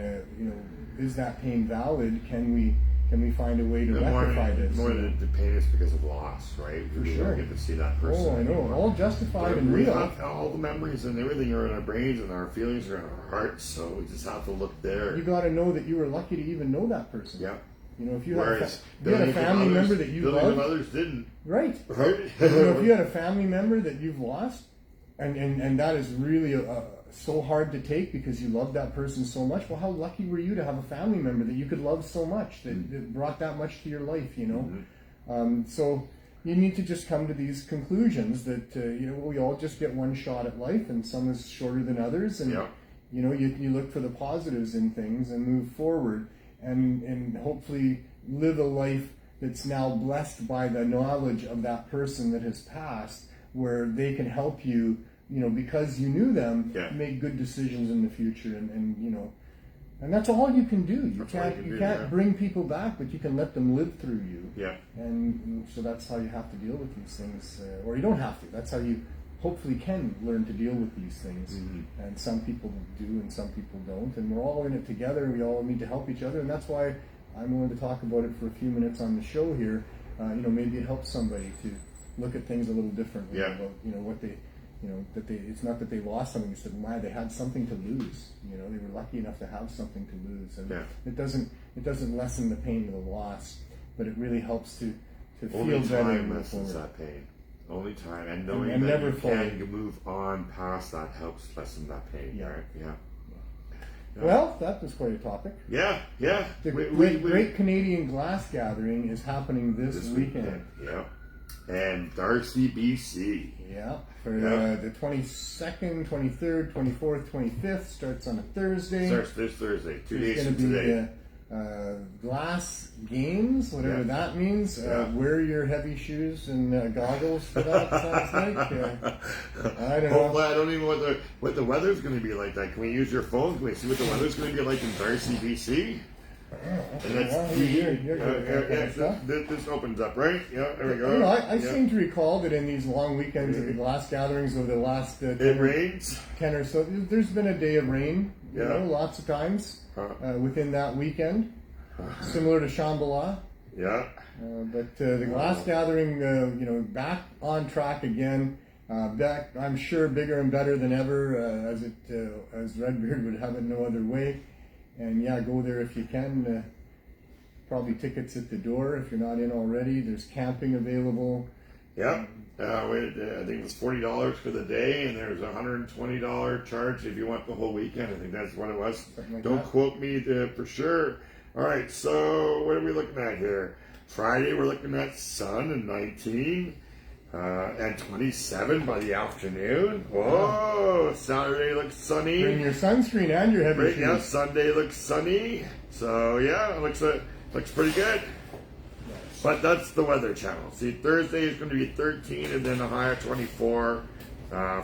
is that pain valid? Can we find a way to rectify this? More than the pain is because of loss, right? For we sure. don't get to see that person. Oh, I know. Anymore. All justified and we real. have all the memories and everything are in our brains, and our feelings are in our hearts, so we just have to look there. You got to know that you were lucky to even know that person. Yeah. If you had a family member that you loved, others didn't. Right. Right. If you had a family member that you've lost, and that is really so hard to take because you love that person so much. Well, how lucky were you to have a family member that you could love so much, that brought that much to your life, So you need to just come to these conclusions that, we all just get one shot at life, and some is shorter than others. And, you look for the positives in things and move forward and hopefully live a life that's now blessed by the knowledge of that person that has passed, where they can help you, because you knew them, make good decisions in the future, and that's all you can do. You can't bring people back, but you can let them live through you. Yeah. And so that's how you have to deal with these things, or you don't have to. That's how you hopefully can learn to deal with these things. And some people do and some people don't. And we're all in it together. We all need to help each other. And that's why I'm willing to talk about it for a few minutes on the show here. Maybe it helps somebody to look at things a little differently. Yeah. About, what they, it's not that they lost something. It's that, why they had something to lose. They were lucky enough to have something to lose. And it doesn't lessen the pain of the loss, but it really helps to feel Only better. time lessens that pain. Only time, and knowing And that never you fully. can move on past that helps lessen that pain. Yeah. Right? Yeah. Well, that was quite a topic. Yeah. The Great Canadian Glass Gathering is happening this weekend. Yeah. And Darcy, BC. Yeah, for the 22nd, 23rd, 24th, 25th. Starts on a Thursday. Starts this Thursday, 2 days from There's today. going to be glass games, whatever that means. Wear your heavy shoes and goggles for that, sounds like. I don't know. Hopefully, I don't even know what the weather's going to be like. Can we use your phone? Can we see what the weather's going to be like in Darcy, BC? And that's this opens up, right? Yeah, there we go. I seem to recall that in these long weekends at the glass gatherings over the last it rains. 10 or so, there's been a day of rain, lots of times within that weekend, similar to Shambhala. Yeah. But the glass gathering, back on track again. Back, I'm sure, bigger and better than ever, as Redbeard would have it no other way. And go there if you can. Probably tickets at the door if you're not in already. There's camping available. Yeah. I think it's $40 for the day, and there's a $120 charge if you want the whole weekend. I think that's what it was. Don't quote me for sure. All right, so what are we looking at here? Friday, we're looking at sun and 19. And 27 by the afternoon. Whoa! Saturday looks sunny. Bring your sunscreen and your heavy shoes. Yeah, Sunday looks sunny. So it looks pretty good. But that's the Weather Channel. See, Thursday is going to be 13 and then a high of 24.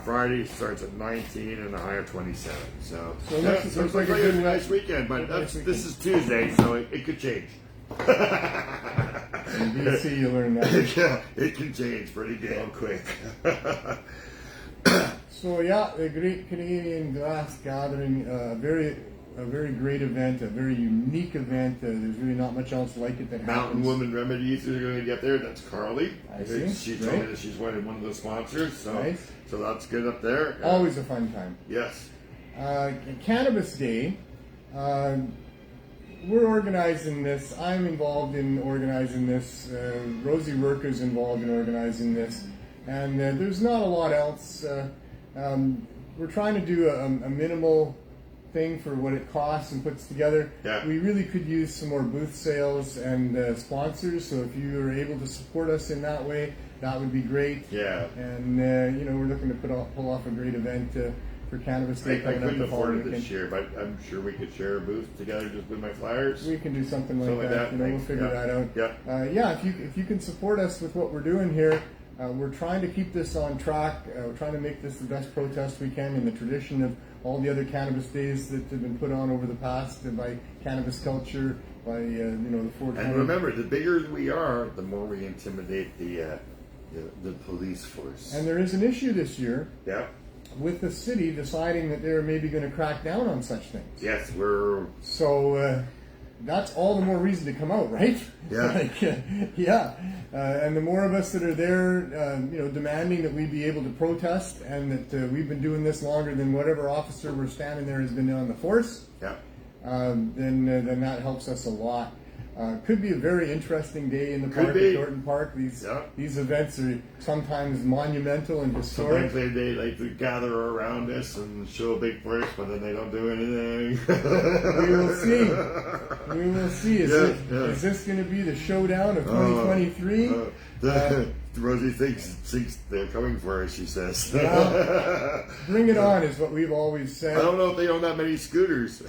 Friday starts at 19 and a high of 27. So it looks like a nice weekend. But this is Tuesday, so it could change. In BC, you learn that. Yeah, it can change pretty damn quick. So the Great Canadian Glass Gathering, a very great event, a very unique event. There's really not much else like it that happens. Mountain Woman Remedies are going to get there. That's Carly. I see. She told me that she's one of the sponsors. So, so that's good up there. Always a fun time. Yes. Cannabis Day. We're organizing this. I'm involved in organizing this. Rosie Worker's involved in organizing this. And there's not a lot else. We're trying to do a minimal thing for what it costs and puts together. Yeah. We really could use some more booth sales and sponsors. So if you are able to support us in that way, that would be great. Yeah. And, we're looking to pull off a great event for Cannabis Day. I couldn't afford it this year, but I'm sure we could share a booth together just with my flyers. We can do something like that. We'll figure that out. Yeah. If you can support us with what we're doing here, we're trying to keep this on track. We're trying to make this the best protest we can in the tradition of all the other cannabis days that have been put on over the past by cannabis culture, by the 420. And remember, the bigger we are, the more we intimidate the police force. And there is an issue this year. Yeah. With the city deciding that they're maybe going to crack down on such things. Yes, So that's all the more reason to come out, right? Yeah. And the more of us that are there, demanding that we be able to protest, and that we've been doing this longer than whatever officer we're standing there has been on the force. Yeah. Then that helps us a lot. Could be a very interesting day in the park at Thornton Park. These events are sometimes monumental and historic. Sometimes they like to gather around us and show a big push, but then they don't do anything. We will see. Is this going to be the showdown of 2023? Rosie thinks they're coming for us, she says. Bring it on is what we've always said. I don't know if they own that many scooters.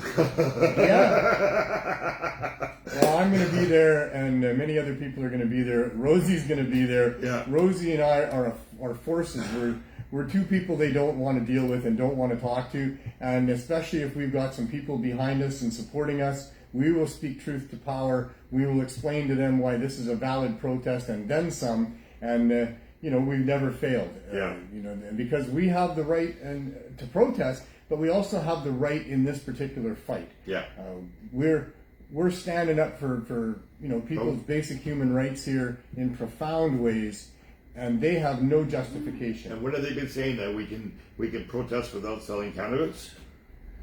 Well, I'm going to be there, and many other people are going to be there. Rosie's going to be there. Yeah. Rosie and I are forces. We're two people they don't want to deal with and don't want to talk to, and especially if we've got some people behind us and supporting us, we will speak truth to power. We will explain to them why this is a valid protest and then some. And we've never failed. Because we have the right to protest, but we also have the right in this particular fight. Yeah. We're standing up for people's basic human rights here in profound ways, and they have no justification. And what have they been saying, that we can protest without selling cannabis?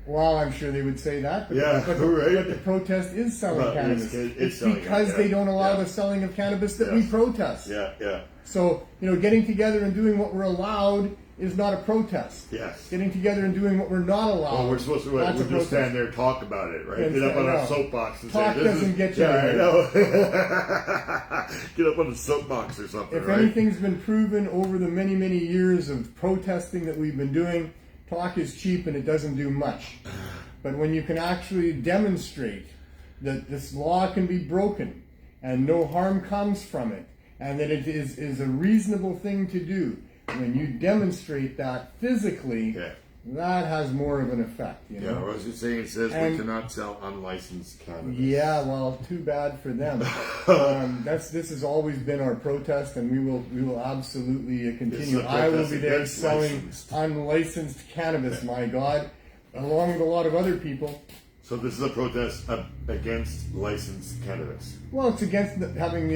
Well, I'm sure they would say that, but, Yeah, but the protest is selling cannabis. It's selling because it, they don't allow the selling of cannabis that we protest. Yeah. So, getting together and doing what we're allowed is not a protest. Yes. Getting together and doing what we're not allowed. Well, we're supposed to we're just stand there and talk about it, right? Get up on a soapbox and talk say, doesn't get you I know. Get up on a soapbox or something, If right? anything's been proven over the many, many years of protesting that we've been doing, talk is cheap and it doesn't do much. But when you can actually demonstrate that this law can be broken and no harm comes from it, and that it is a reasonable thing to do, when you demonstrate that physically, that has more of an effect. Yeah, I was just saying, it says we cannot sell unlicensed cannabis. Yeah, well, too bad for them. This has always been our protest, and we will absolutely continue. I will be there selling unlicensed cannabis, my God, along with a lot of other people. So this is a protest against licensed cannabis. Well, it's against not having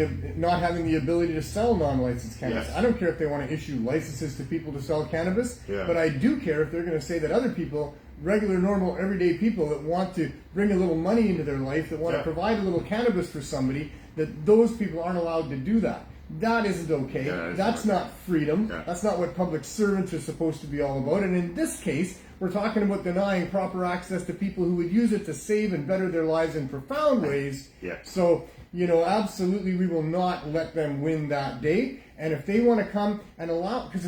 the ability to sell non-licensed cannabis. Yes. I don't care if they want to issue licenses to people to sell cannabis, but I do care if they're going to say that other people, regular, normal, everyday people that want to bring a little money into their life, that want to provide a little cannabis for somebody, that those people aren't allowed to do that. That isn't okay. That's not freedom. That's not what public servants are supposed to be all about. And in this case, we're talking about denying proper access to people who would use it to save and better their lives in profound ways. So, absolutely we will not let them win that day. And if they want to come and allow, because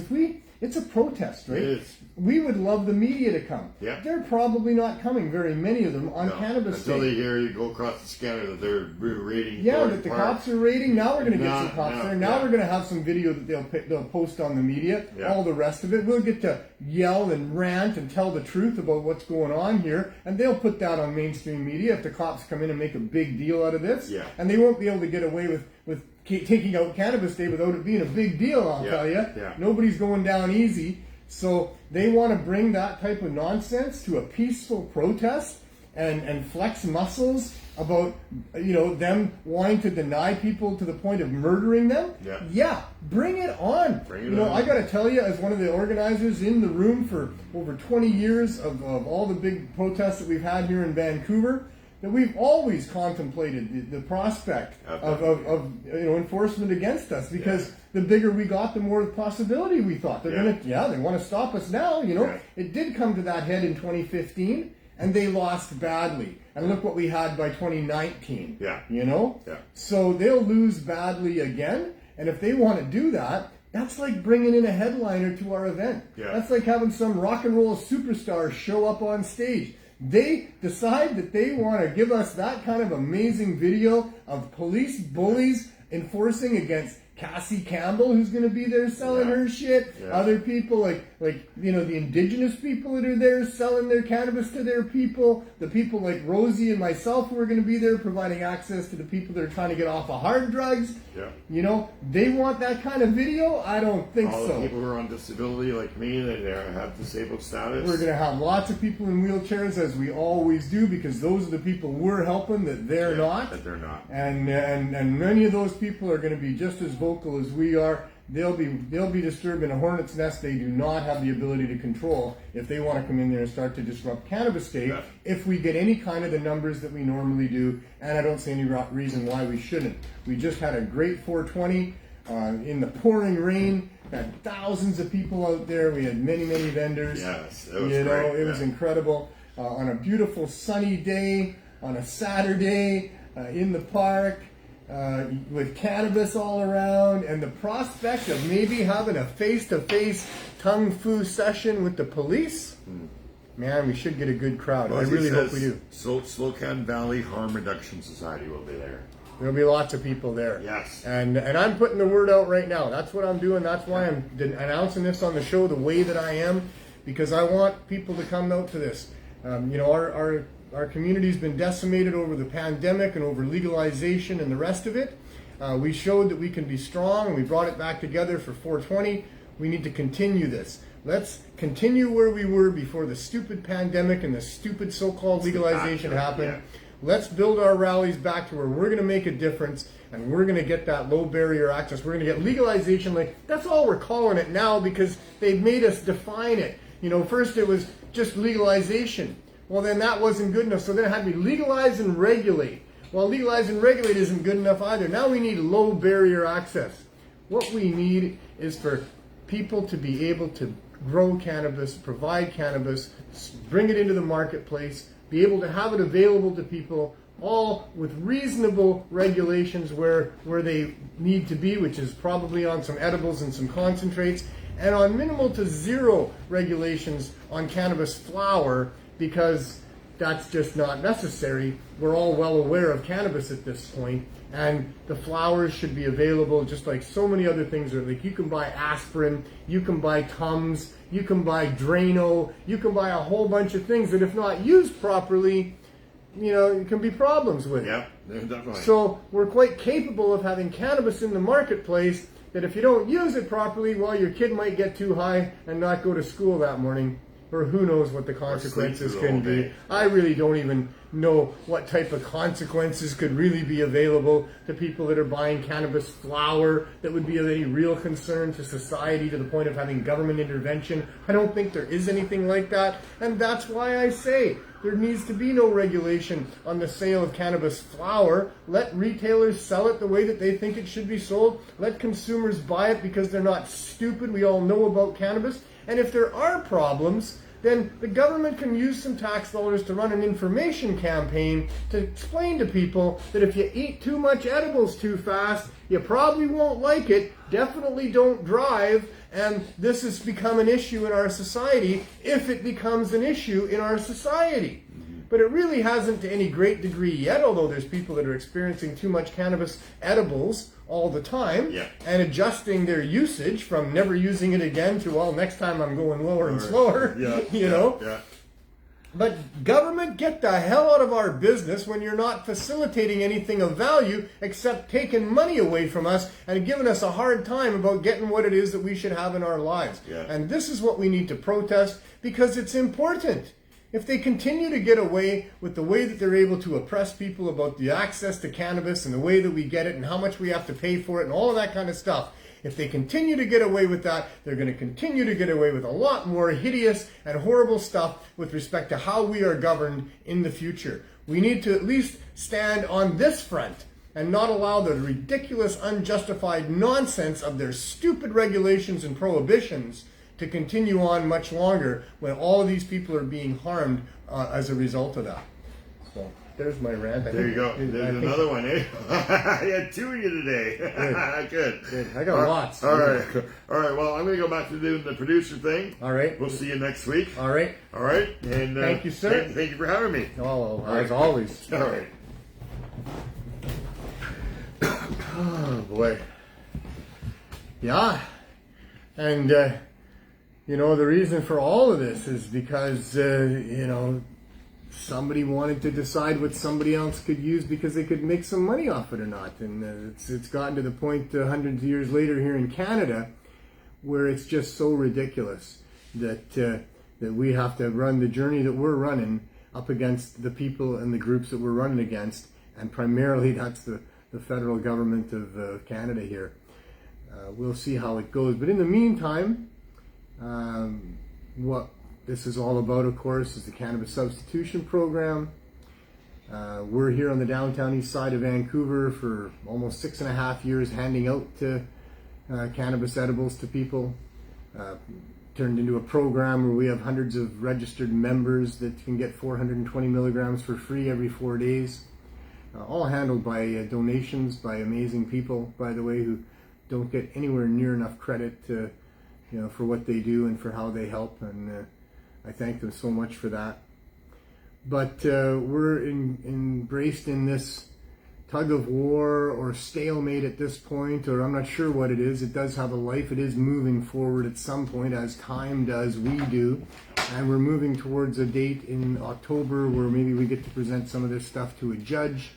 it's a protest, right? It is. We would love the media to come. Yeah. They're probably not coming, very many of them, on Cannabis Until Day. they hear you go across the scanner that they're raiding. Yeah, that the cops are raiding. Now we're going to get some cops there. Now yeah. we're going to have some video that they'll post on the media. Yeah. All the rest of it. We'll get to yell and rant and tell the truth about what's going on here. And they'll put that on mainstream media if the cops come in and make a big deal out of this. Yeah. And they won't be able to get away with taking out Cannabis Day without it being a big deal, I'll tell you. Yeah. Nobody's going down easy. So they want to bring that type of nonsense to a peaceful protest and flex muscles about them wanting to deny people to the point of murdering them. Yeah, bring it on. I got to tell you, as one of the organizers in the room for over 20 years of all the big protests that we've had here in Vancouver, that we've always contemplated the prospect of enforcement against us, because the bigger we got, the more possibility we thought they're they want to stop us now. It did come to that head in 2015, and they lost badly. And look what we had by 2019. So they'll lose badly again, and if they want to do that, that's like bringing in a headliner to our event. That's like having some rock and roll superstar show up on stage. They decide that they want to give us that kind of amazing video of police bullies enforcing against Cassie Campbell, who's going to be there selling her shit. Other people like the indigenous people that are there selling their cannabis to their people. The people like Rosie and myself who are going to be there providing access to the people that are trying to get off of hard drugs. They want that kind of video? I don't think so. All the people who are on disability like me that have disabled status. We're going to have lots of people in wheelchairs, as we always do, because those are the people we're helping that they're not. That they're not. And many of those people are going to be just as vocal as we are. They'll be disturbed in a hornet's nest they do not have the ability to control if they want to come in there and start to disrupt Cannabis Day, if we get any kind of the numbers that we normally do, and I don't see any reason why we shouldn't. We just had a great 420 in the pouring rain, had thousands of people out there, we had many vendors. Yes, it was great. It was incredible. On a beautiful sunny day, on a Saturday, in the park, with cannabis all around, and the prospect of maybe having a face-to-face tongue-fu session with the police, man, we should get a good crowd. I really hope we do. Slocan Valley Harm Reduction Society will be there. There'll be lots of people there. Yes. And I'm putting the word out right now. That's what I'm doing. That's why I'm announcing this on the show the way that I am, because I want people to come out to this. Our community's been decimated over the pandemic and over legalization and the rest of it. We showed that we can be strong, and we brought it back together for 420. We need to continue this. Let's continue where we were before the stupid pandemic and the stupid so-called legalization happened. Yeah. Let's build our rallies back to where we're going to make a difference, and we're going to get that low barrier access. We're going to get legalization. Like, that's all we're calling it now, because they've made us define it. You know, first it was just legalization. Well, then that wasn't good enough, so then it had to be legalize and regulate. Well, legalize and regulate isn't good enough either. Now we need low barrier access. What we need is for people to be able to grow cannabis, provide cannabis, bring it into the marketplace, be able to have it available to people, all with reasonable regulations where they need to be, which is probably on some edibles and some concentrates, and on minimal to zero regulations on cannabis flower, because that's just not necessary. We're all well aware of cannabis at this point, and the flowers should be available just like so many other things are. Like, you can buy aspirin, you can buy Tums, you can buy Drano, you can buy a whole bunch of things that, if not used properly, you know, it can be problems with. Yeah, definitely. So we're quite capable of having cannabis in the marketplace that, if you don't use it properly, well, your kid might get too high and not go to school that morning, or who knows what the consequences can be. I really don't even know what type of consequences could really be available to people that are buying cannabis flower that would be of any real concern to society to the point of having government intervention. I don't think there is anything like that, and that's why I say there needs to be no regulation on the sale of cannabis flower. Let retailers sell it the way that they think it should be sold. Let consumers buy it because they're not stupid. We all know about cannabis. And if there are problems, then the government can use some tax dollars to run an information campaign to explain to people that if you eat too much edibles too fast, you probably won't like it. Definitely don't drive. And this has become an issue in our society, if it becomes an issue in our society. But it really hasn't to any great degree yet, although there's people that are experiencing too much cannabis edibles all the time, and adjusting their usage from never using it again to, well, next time I'm going lower and slower, you know. Yeah. But government, get the hell out of our business when you're not facilitating anything of value except taking money away from us and giving us a hard time about getting what it is that we should have in our lives. Yeah. And this is what we need to protest, because it's important. If they continue to get away with the way that they're able to oppress people about the access to cannabis and the way that we get it and how much we have to pay for it and all of that kind of stuff, if they continue to get away with that, they're going to continue to get away with a lot more hideous and horrible stuff with respect to how we are governed in the future. We need to at least stand on this front and not allow the ridiculous, unjustified nonsense of their stupid regulations and prohibitions to continue on much longer when all of these people are being harmed as a result of that. So there's my rant. There you go. There's another one, eh? I had two of you today. Good. I got lots. All right. All right. Well, I'm going to go back to doing the producer thing. All right. We'll see you next week. All right. All right. And thank you, sir. Thank you for having me. Oh, as always. All right. Oh, boy. Yeah. And, you know, the reason for all of this is because, you know, somebody wanted to decide what somebody else could use because they could make some money off it or not. And it's gotten to the point hundreds of years later here in Canada where it's just so ridiculous that that we have to run the journey that we're running up against the people and the groups that we're running against. And primarily that's the federal government of Canada here. We'll see how it goes. But in the meantime, what this is all about, of course, is the Cannabis Substitution Program. We're here on the downtown east side of Vancouver for almost 6.5 years, handing out cannabis edibles to people. Turned into a program where we have hundreds of registered members that can get 420 milligrams for free every 4 days. All handled by donations by amazing people, by the way, who don't get anywhere near enough credit to, you know, for what they do and for how they help, and I thank them so much for that. But we're embraced in this tug of war or stalemate at this point, or I'm not sure what it is. It does have a life. It is moving forward at some point, as time does, we do. And we're moving towards a date in October where maybe we get to present some of this stuff to a judge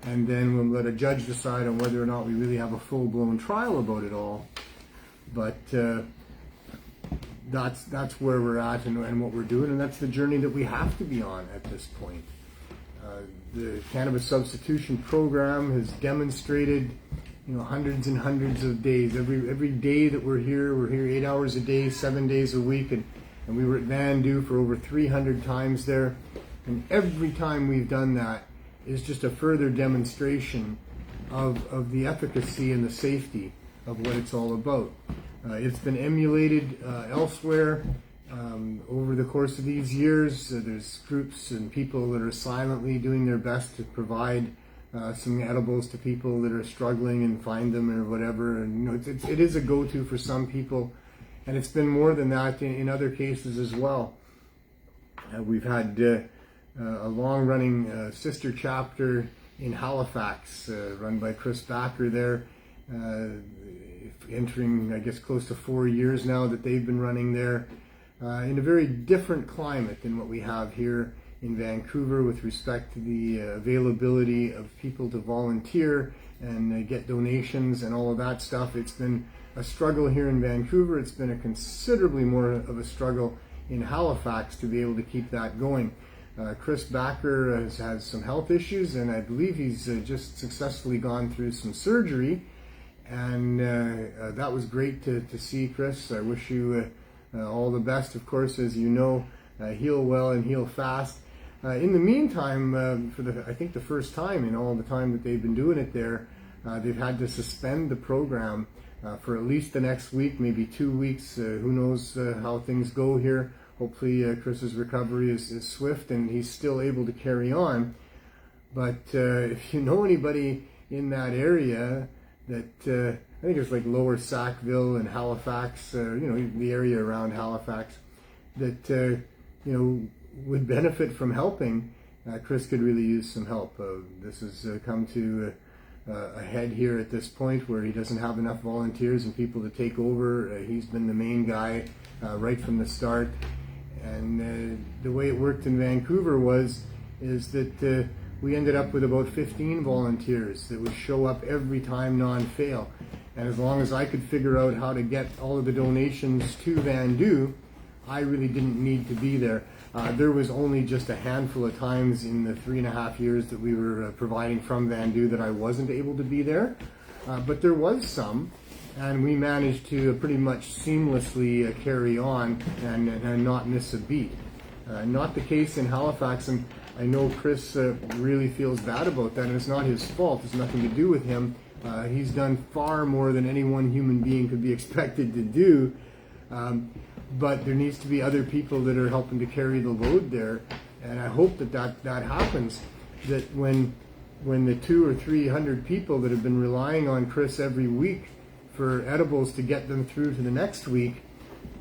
and then we'll let a judge decide on whether or not we really have a full-blown trial about it all. But that's where we're at and what we're doing, and that's the journey that we have to be on at this point. The Cannabis Substitution Program has demonstrated, hundreds and hundreds of days. Every day that we're here 8 hours a day, 7 days a week, and we were at Vandu for over 300 times there. And every time we've done that is just a further demonstration of the efficacy and the safety of what it's all about. It's been emulated elsewhere over the course of these years. There's groups and people that are silently doing their best to provide some edibles to people that are struggling and find them or whatever. And it is a go-to for some people, and it's been more than that in other cases as well. We've had a long-running sister chapter in Halifax, run by Chris Backer there, entering, I guess, close to 4 years now that they've been running there, in a very different climate than what we have here in Vancouver with respect to the availability of people to volunteer and get donations and all of that stuff. It's been a struggle here in Vancouver. It's been a considerably more of a struggle in Halifax to be able to keep that going. Chris Backer has had some health issues, and I believe he's just successfully gone through some surgery, and that was great to see, Chris. I wish you all the best, of course, as you know. Heal well and heal fast. In the meantime, for I think the first time in all the time that they've been doing it there, they've had to suspend the program for at least the next week, maybe 2 weeks. Who knows how things go here. Hopefully Chris's recovery is swift and he's still able to carry on. But if you know anybody in that area that, I think it's like Lower Sackville and Halifax, the area around Halifax, that, would benefit from helping, Chris could really use some help. This has come to a head here at this point where he doesn't have enough volunteers and people to take over. He's been the main guy right from the start. And the way it worked in Vancouver is that we ended up with about 15 volunteers that would show up every time non-fail. And as long as I could figure out how to get all of the donations to Vandu, I really didn't need to be there. There was only just a handful of times in the 3.5 years that we were providing from Vandu that I wasn't able to be there. But there was some, and we managed to pretty much seamlessly carry on and not miss a beat. Not the case in Halifax, and I know Chris really feels bad about that, and it's not his fault. It's nothing to do with him. He's done far more than any one human being could be expected to do. But there needs to be other people that are helping to carry the load there, and I hope that happens. That when the 200 or 300 people that have been relying on Chris every week for edibles to get them through to the next week,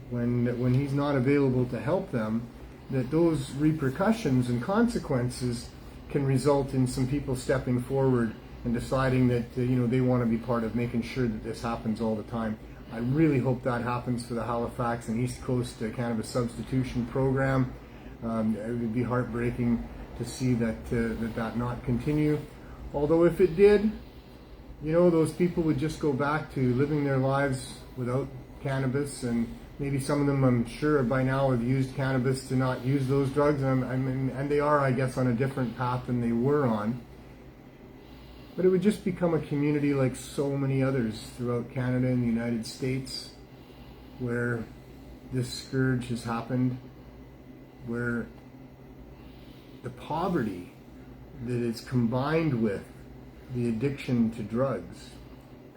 when he's not available to help them, that those repercussions and consequences can result in some people stepping forward and deciding that they want to be part of making sure that this happens all the time. I really hope that happens for the Halifax and East Coast Cannabis Substitution Program. It would be heartbreaking to see that not continue. Although if it did, those people would just go back to living their lives without cannabis, and maybe some of them, I'm sure, by now have used cannabis to not use those drugs, and they are, I guess, on a different path than they were on. But it would just become a community like so many others throughout Canada and the United States, where this scourge has happened, where the poverty that is combined with the addiction to drugs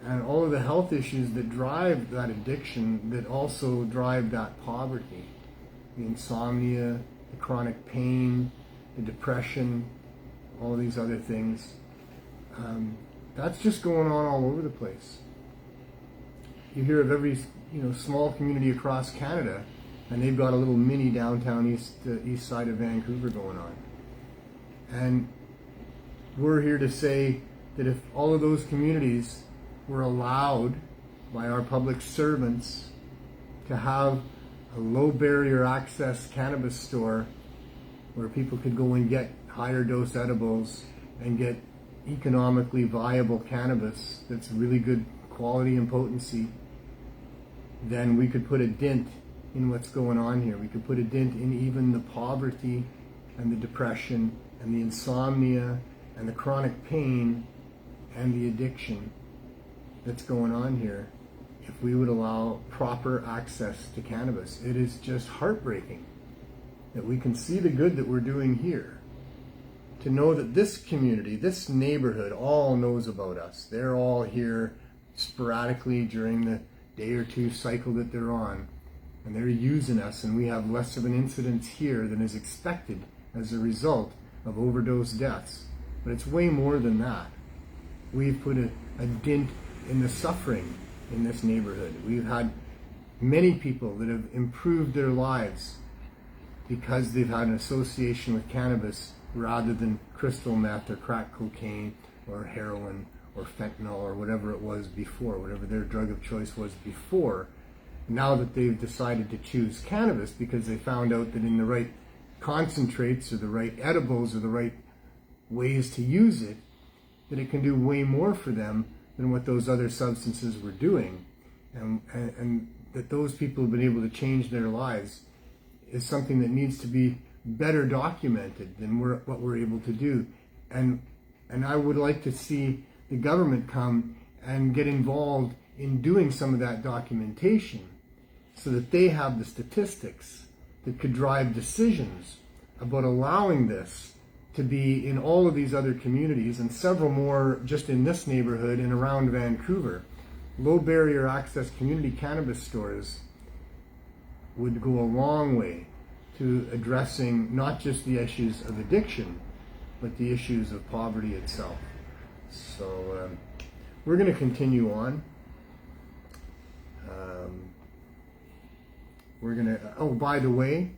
and all of the health issues that drive that addiction, that also drive that poverty, the insomnia, the chronic pain, the depression, all these other things, that's just going on all over the place. You hear of every small community across Canada, and they've got a little mini downtown east side of Vancouver going on. And we're here to say that if all of those communities were allowed by our public servants to have a low barrier access cannabis store where people could go and get higher dose edibles and get economically viable cannabis that's really good quality and potency, then we could put a dent in what's going on here. We could put a dent in even the poverty and the depression and the insomnia and the chronic pain and the addiction that's going on here if we would allow proper access to cannabis. It is just heartbreaking that we can see the good that we're doing here, to know that this community, this neighborhood all knows about us. They're all here sporadically during the day or two cycle that they're on, and they're using us, and we have less of an incidence here than is expected as a result of overdose deaths. But it's way more than that. We've put a dent in the suffering in this neighborhood. We've had many people that have improved their lives because they've had an association with cannabis rather than crystal meth or crack cocaine or heroin or fentanyl or whatever it was before, whatever their drug of choice was before. Now that they've decided to choose cannabis because they found out that in the right concentrates or the right edibles or the right ways to use it, that it can do way more for them than what those other substances were doing, and that those people have been able to change their lives is something that needs to be better documented than what we're able to do. And I would like to see the government come and get involved in doing some of that documentation so that they have the statistics that could drive decisions about allowing this to be in all of these other communities and several more just in this neighborhood and around Vancouver. Low barrier access community cannabis stores would go a long way to addressing not just the issues of addiction, but the issues of poverty itself. So we're going to continue on. We're going to, oh, by the way,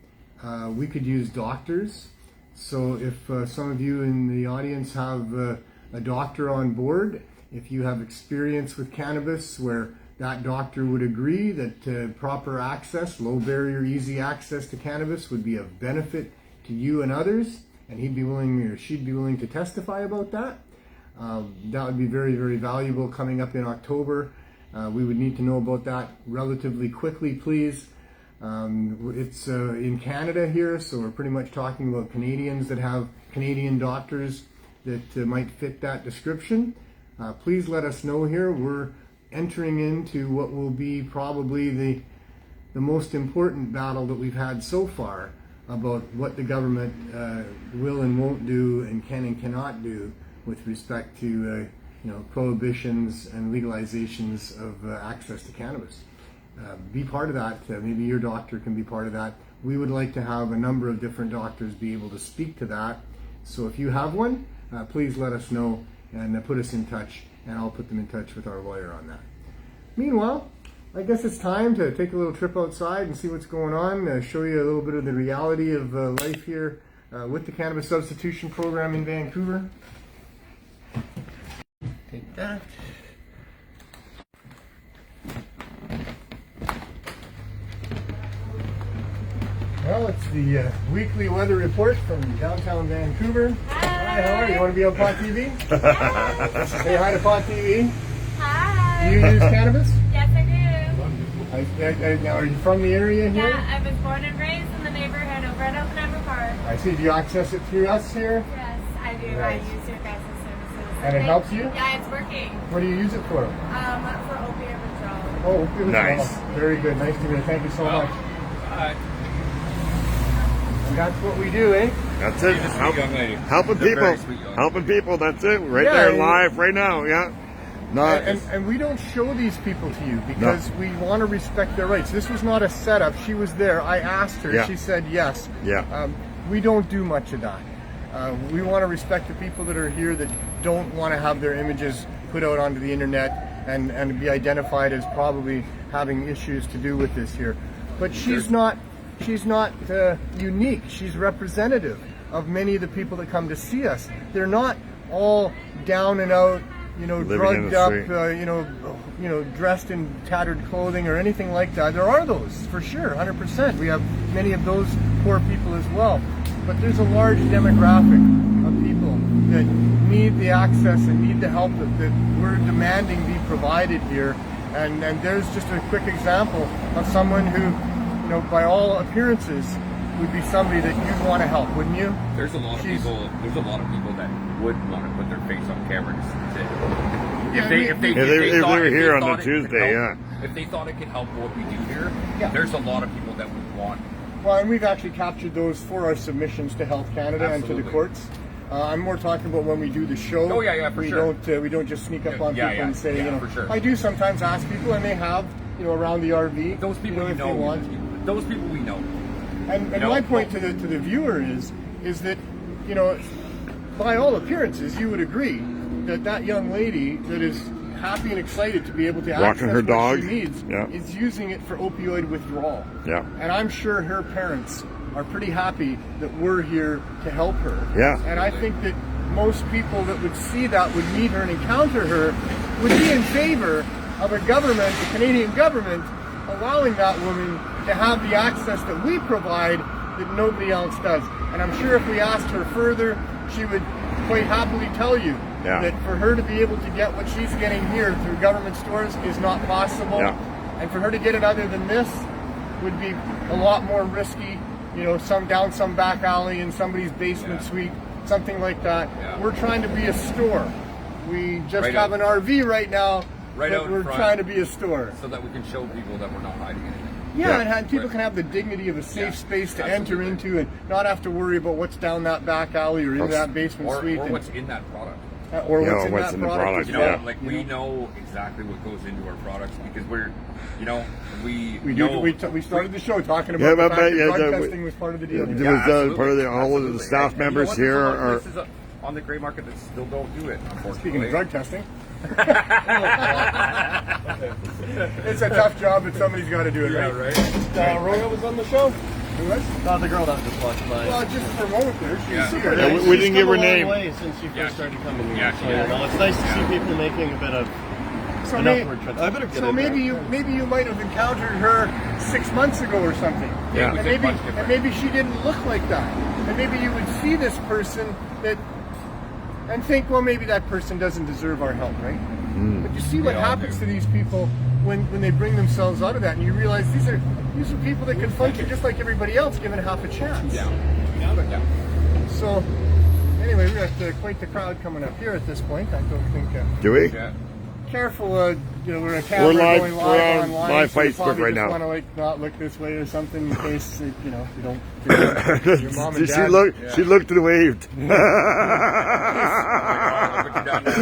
we could use doctors. So if some of you in the audience have a doctor on board, if you have experience with cannabis where that doctor would agree that proper access, low barrier, easy access to cannabis would be of benefit to you and others, and he'd be willing or she'd be willing to testify about that, that would be very, very valuable coming up in October. We would need to know about that relatively quickly, please. It's in Canada here, so we're pretty much talking about Canadians that have Canadian doctors that might fit that description. Please let us know here. We're entering into what will be probably the most important battle that we've had so far about what the government will and won't do and can and cannot do with respect to prohibitions and legalizations of access to cannabis. Be part of that. Maybe your doctor can be part of that. We would like to have a number of different doctors be able to speak to that. So if you have one, please let us know and put us in touch, and I'll put them in touch with our lawyer on that. Meanwhile, I guess it's time to take a little trip outside and see what's going on, show you a little bit of the reality of life here with the Cannabis Substitution Program in Vancouver. Take that. Well, it's the weekly weather report from downtown Vancouver. Hi, how are you? You want to be on Pot TV? Hi. Say hi to Pot TV. Hi. Do you use cannabis? Yes, I do. Now, are you from the area here? Yeah, I was born and raised in the neighborhood over at Oppenheimer Park. I see. Do you access it through us here? Yes, I do. Nice. I use your guys' services. And it helps you? Yeah, it's working. What do you use it for? For opiate withdrawal. Oh, opiate Nice. withdrawal. Very good. Nice to hear. Thank you so much. And that's what we do, eh? That's it. Helping people. Helping people. That's it. Right there, live, right now. Yeah. And we don't show these people to you because we want to respect their rights. This was not a setup. She was there. I asked her. Yeah. She said yes. Yeah. We don't do much of that. We want to respect the people that are here that don't want to have their images put out onto the internet and be identified as probably having issues to do with this here. But she's not unique. She's representative of many of the people that come to see us. They're not all down and out, drugged up, dressed in tattered clothing or anything like that. There are those, for sure, 100%. We have many of those poor people as well. But there's a large demographic of people that need the access and need the help that we're demanding be provided here. And there's just a quick example of someone who, you know, by all appearances, would be somebody that you'd want to help, wouldn't you? There's a lot of people. There's a lot of people that would want to put their face on camera to if they were here on the thought it could Tuesday, help, if they thought it could help what we do here, there's a lot of people that would want. Well, and we've actually captured those for our submissions to Health Canada and to the courts. I'm more talking about when we do the show. Oh yeah, for sure. We don't just sneak up on people and say, you know. For sure. I do sometimes ask people, and they have, you know, around the RV. Those people if they want. Those people we know. And my point to the viewer is that, you know, by all appearances, you would agree that young lady that is happy and excited to be able to access her dog. what she needs is using it for opioid withdrawal. Yeah. And I'm sure her parents are pretty happy that we're here to help her. Yeah. And I think that most people that would see that, would meet her and encounter her, would be in favor of a government, the Canadian government, allowing that woman to have the access that we provide that nobody else does. And I'm sure if we asked her further, she would quite happily tell you that for her to be able to get what she's getting here through government stores is not possible. Yeah. And for her to get it other than this would be a lot more risky, you know, down some back alley in somebody's basement suite, something like that. Yeah. We're trying to be a store. We just have an RV right now, but we're trying to be a store. So that we can show people that we're not hiding anything. Yeah, and people can have the dignity of a safe space to enter into and not have to worry about what's down that back alley or in that basement suite. Or what's in that product. Or what's in that product. You know, like we know exactly what goes into our products because we're, you know, we started the show talking about the fact that drug testing was part of the deal. It was part of all of the staff members here are on the gray market that still don't do it. Speaking of drug testing. It's a tough job, but somebody's got to do it, right? Roya was on the show. Who was? Not the girl that just watched by. Well, just for a moment there. We didn't give her name. Way since she first started coming here. Yeah, so, you know, it's nice to see people making a bit of an upward trend. I better get in maybe you might have encountered her 6 months ago or something. Yeah. And maybe she didn't look like that. And maybe you would see this person and think, well, maybe that person doesn't deserve our help, right? But you see what happens to these people when they bring themselves out of that, and you realize these are people that can function just like everybody else, given half a chance. So, anyway, we have quite the crowd coming up here at this point. I don't think. Do we? Careful, you know, we're a camera going live we're on online. live so Facebook right now. Want to not look this way or something in case you know you don't. Your mom and Did dad. She looked and waved.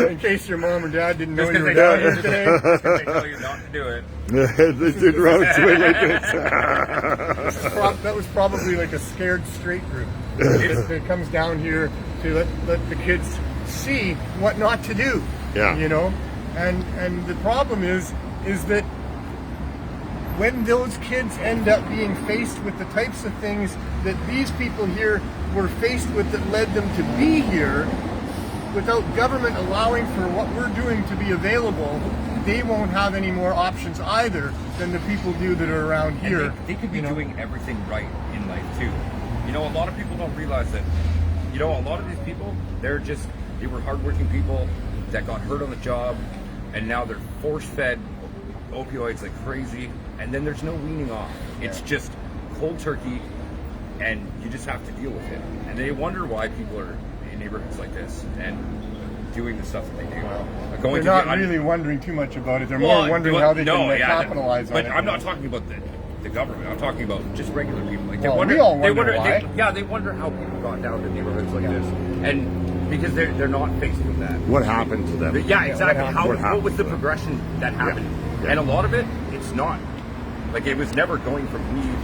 In case your mom or dad didn't know you were down here today. They tell you not to do it. They did wrong to it like this. That was probably like a scared straight group. It comes down here to let the kids see what not to do. Yeah. You know, and the problem is that when those kids end up being faced with the types of things that these people here were faced with that led them to be here, without government allowing for what we're doing to be available, they won't have any more options either than the people do that are around here. They could be doing everything right in life too. You know, a lot of people don't realize that, you know, a lot of these people, they were hardworking people that got hurt on the job, and now they're force-fed opioids like crazy, and then there's no weaning off. It's just cold turkey, and you just have to deal with it. And they wonder why people are in neighborhoods like this and doing the stuff that they do. They're not really wondering too much about it. They're more wondering how they can capitalize on it. But I'm not talking about the government. I'm talking about just regular people. Like we all wonder why. They wonder how people got down to neighborhoods like this, and because they're not faced with that. What happened to them? Yeah, exactly. What was the progression that happened? Yeah. And a lot of it, it's not. Like, it was never going from weed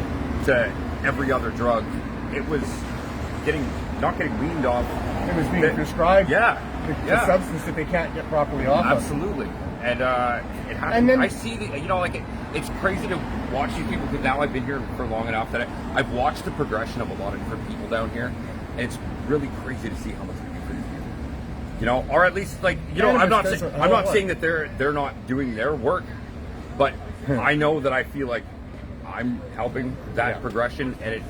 to every other drug. It was not getting weaned off. It was being prescribed. The substance that they can't get properly off Absolutely. And it happened. And then I see it's crazy to watch these people, because now I've been here for long enough that I've watched the progression of a lot of different people down here, and it's really crazy to see how much we do for these people. You know, or at least, like, you know, I'm not saying that they're not doing their work, but I know that I feel like I'm helping that progression, and it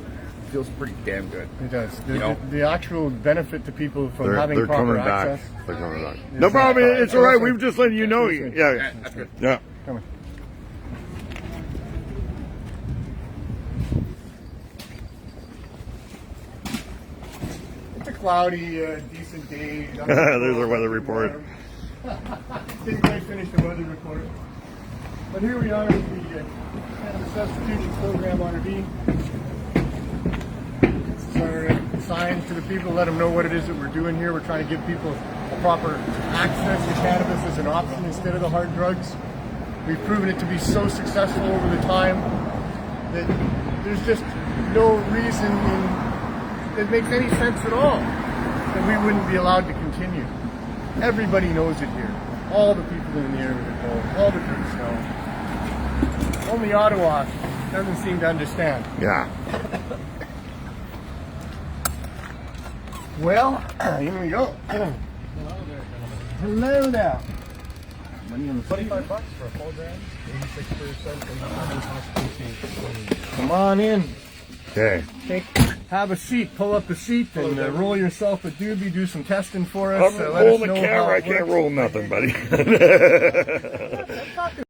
feels pretty damn good. It does. You know? The actual benefit to people from having proper access. They're coming back. No problem. It's all right. We've just letting you know. Yeah. Yeah, that's good. Yeah. Come on. It's a cloudy, decent day. There's our weather report. Didn't quite finish the weather report. But here we are with the Cannabis Substitution Program RV. This is our sign to the people, let them know what it is that we're doing here. We're trying to give people a proper access to cannabis as an option instead of the hard drugs. We've proven it to be so successful over the time that there's just no reason that makes any sense at all that we wouldn't be allowed to continue. Everybody knows it here. All the people in the area know. All the groups know. Only Ottawa doesn't seem to understand. Yeah. Well, here we go. Hello there. $25 for a full gram, 86%. Come on in. Okay. Have a seat. Pull up a seat and roll yourself a doobie. Do some testing for us. I'm Let us rolling the know how camera. I it can't works. roll nothing, buddy.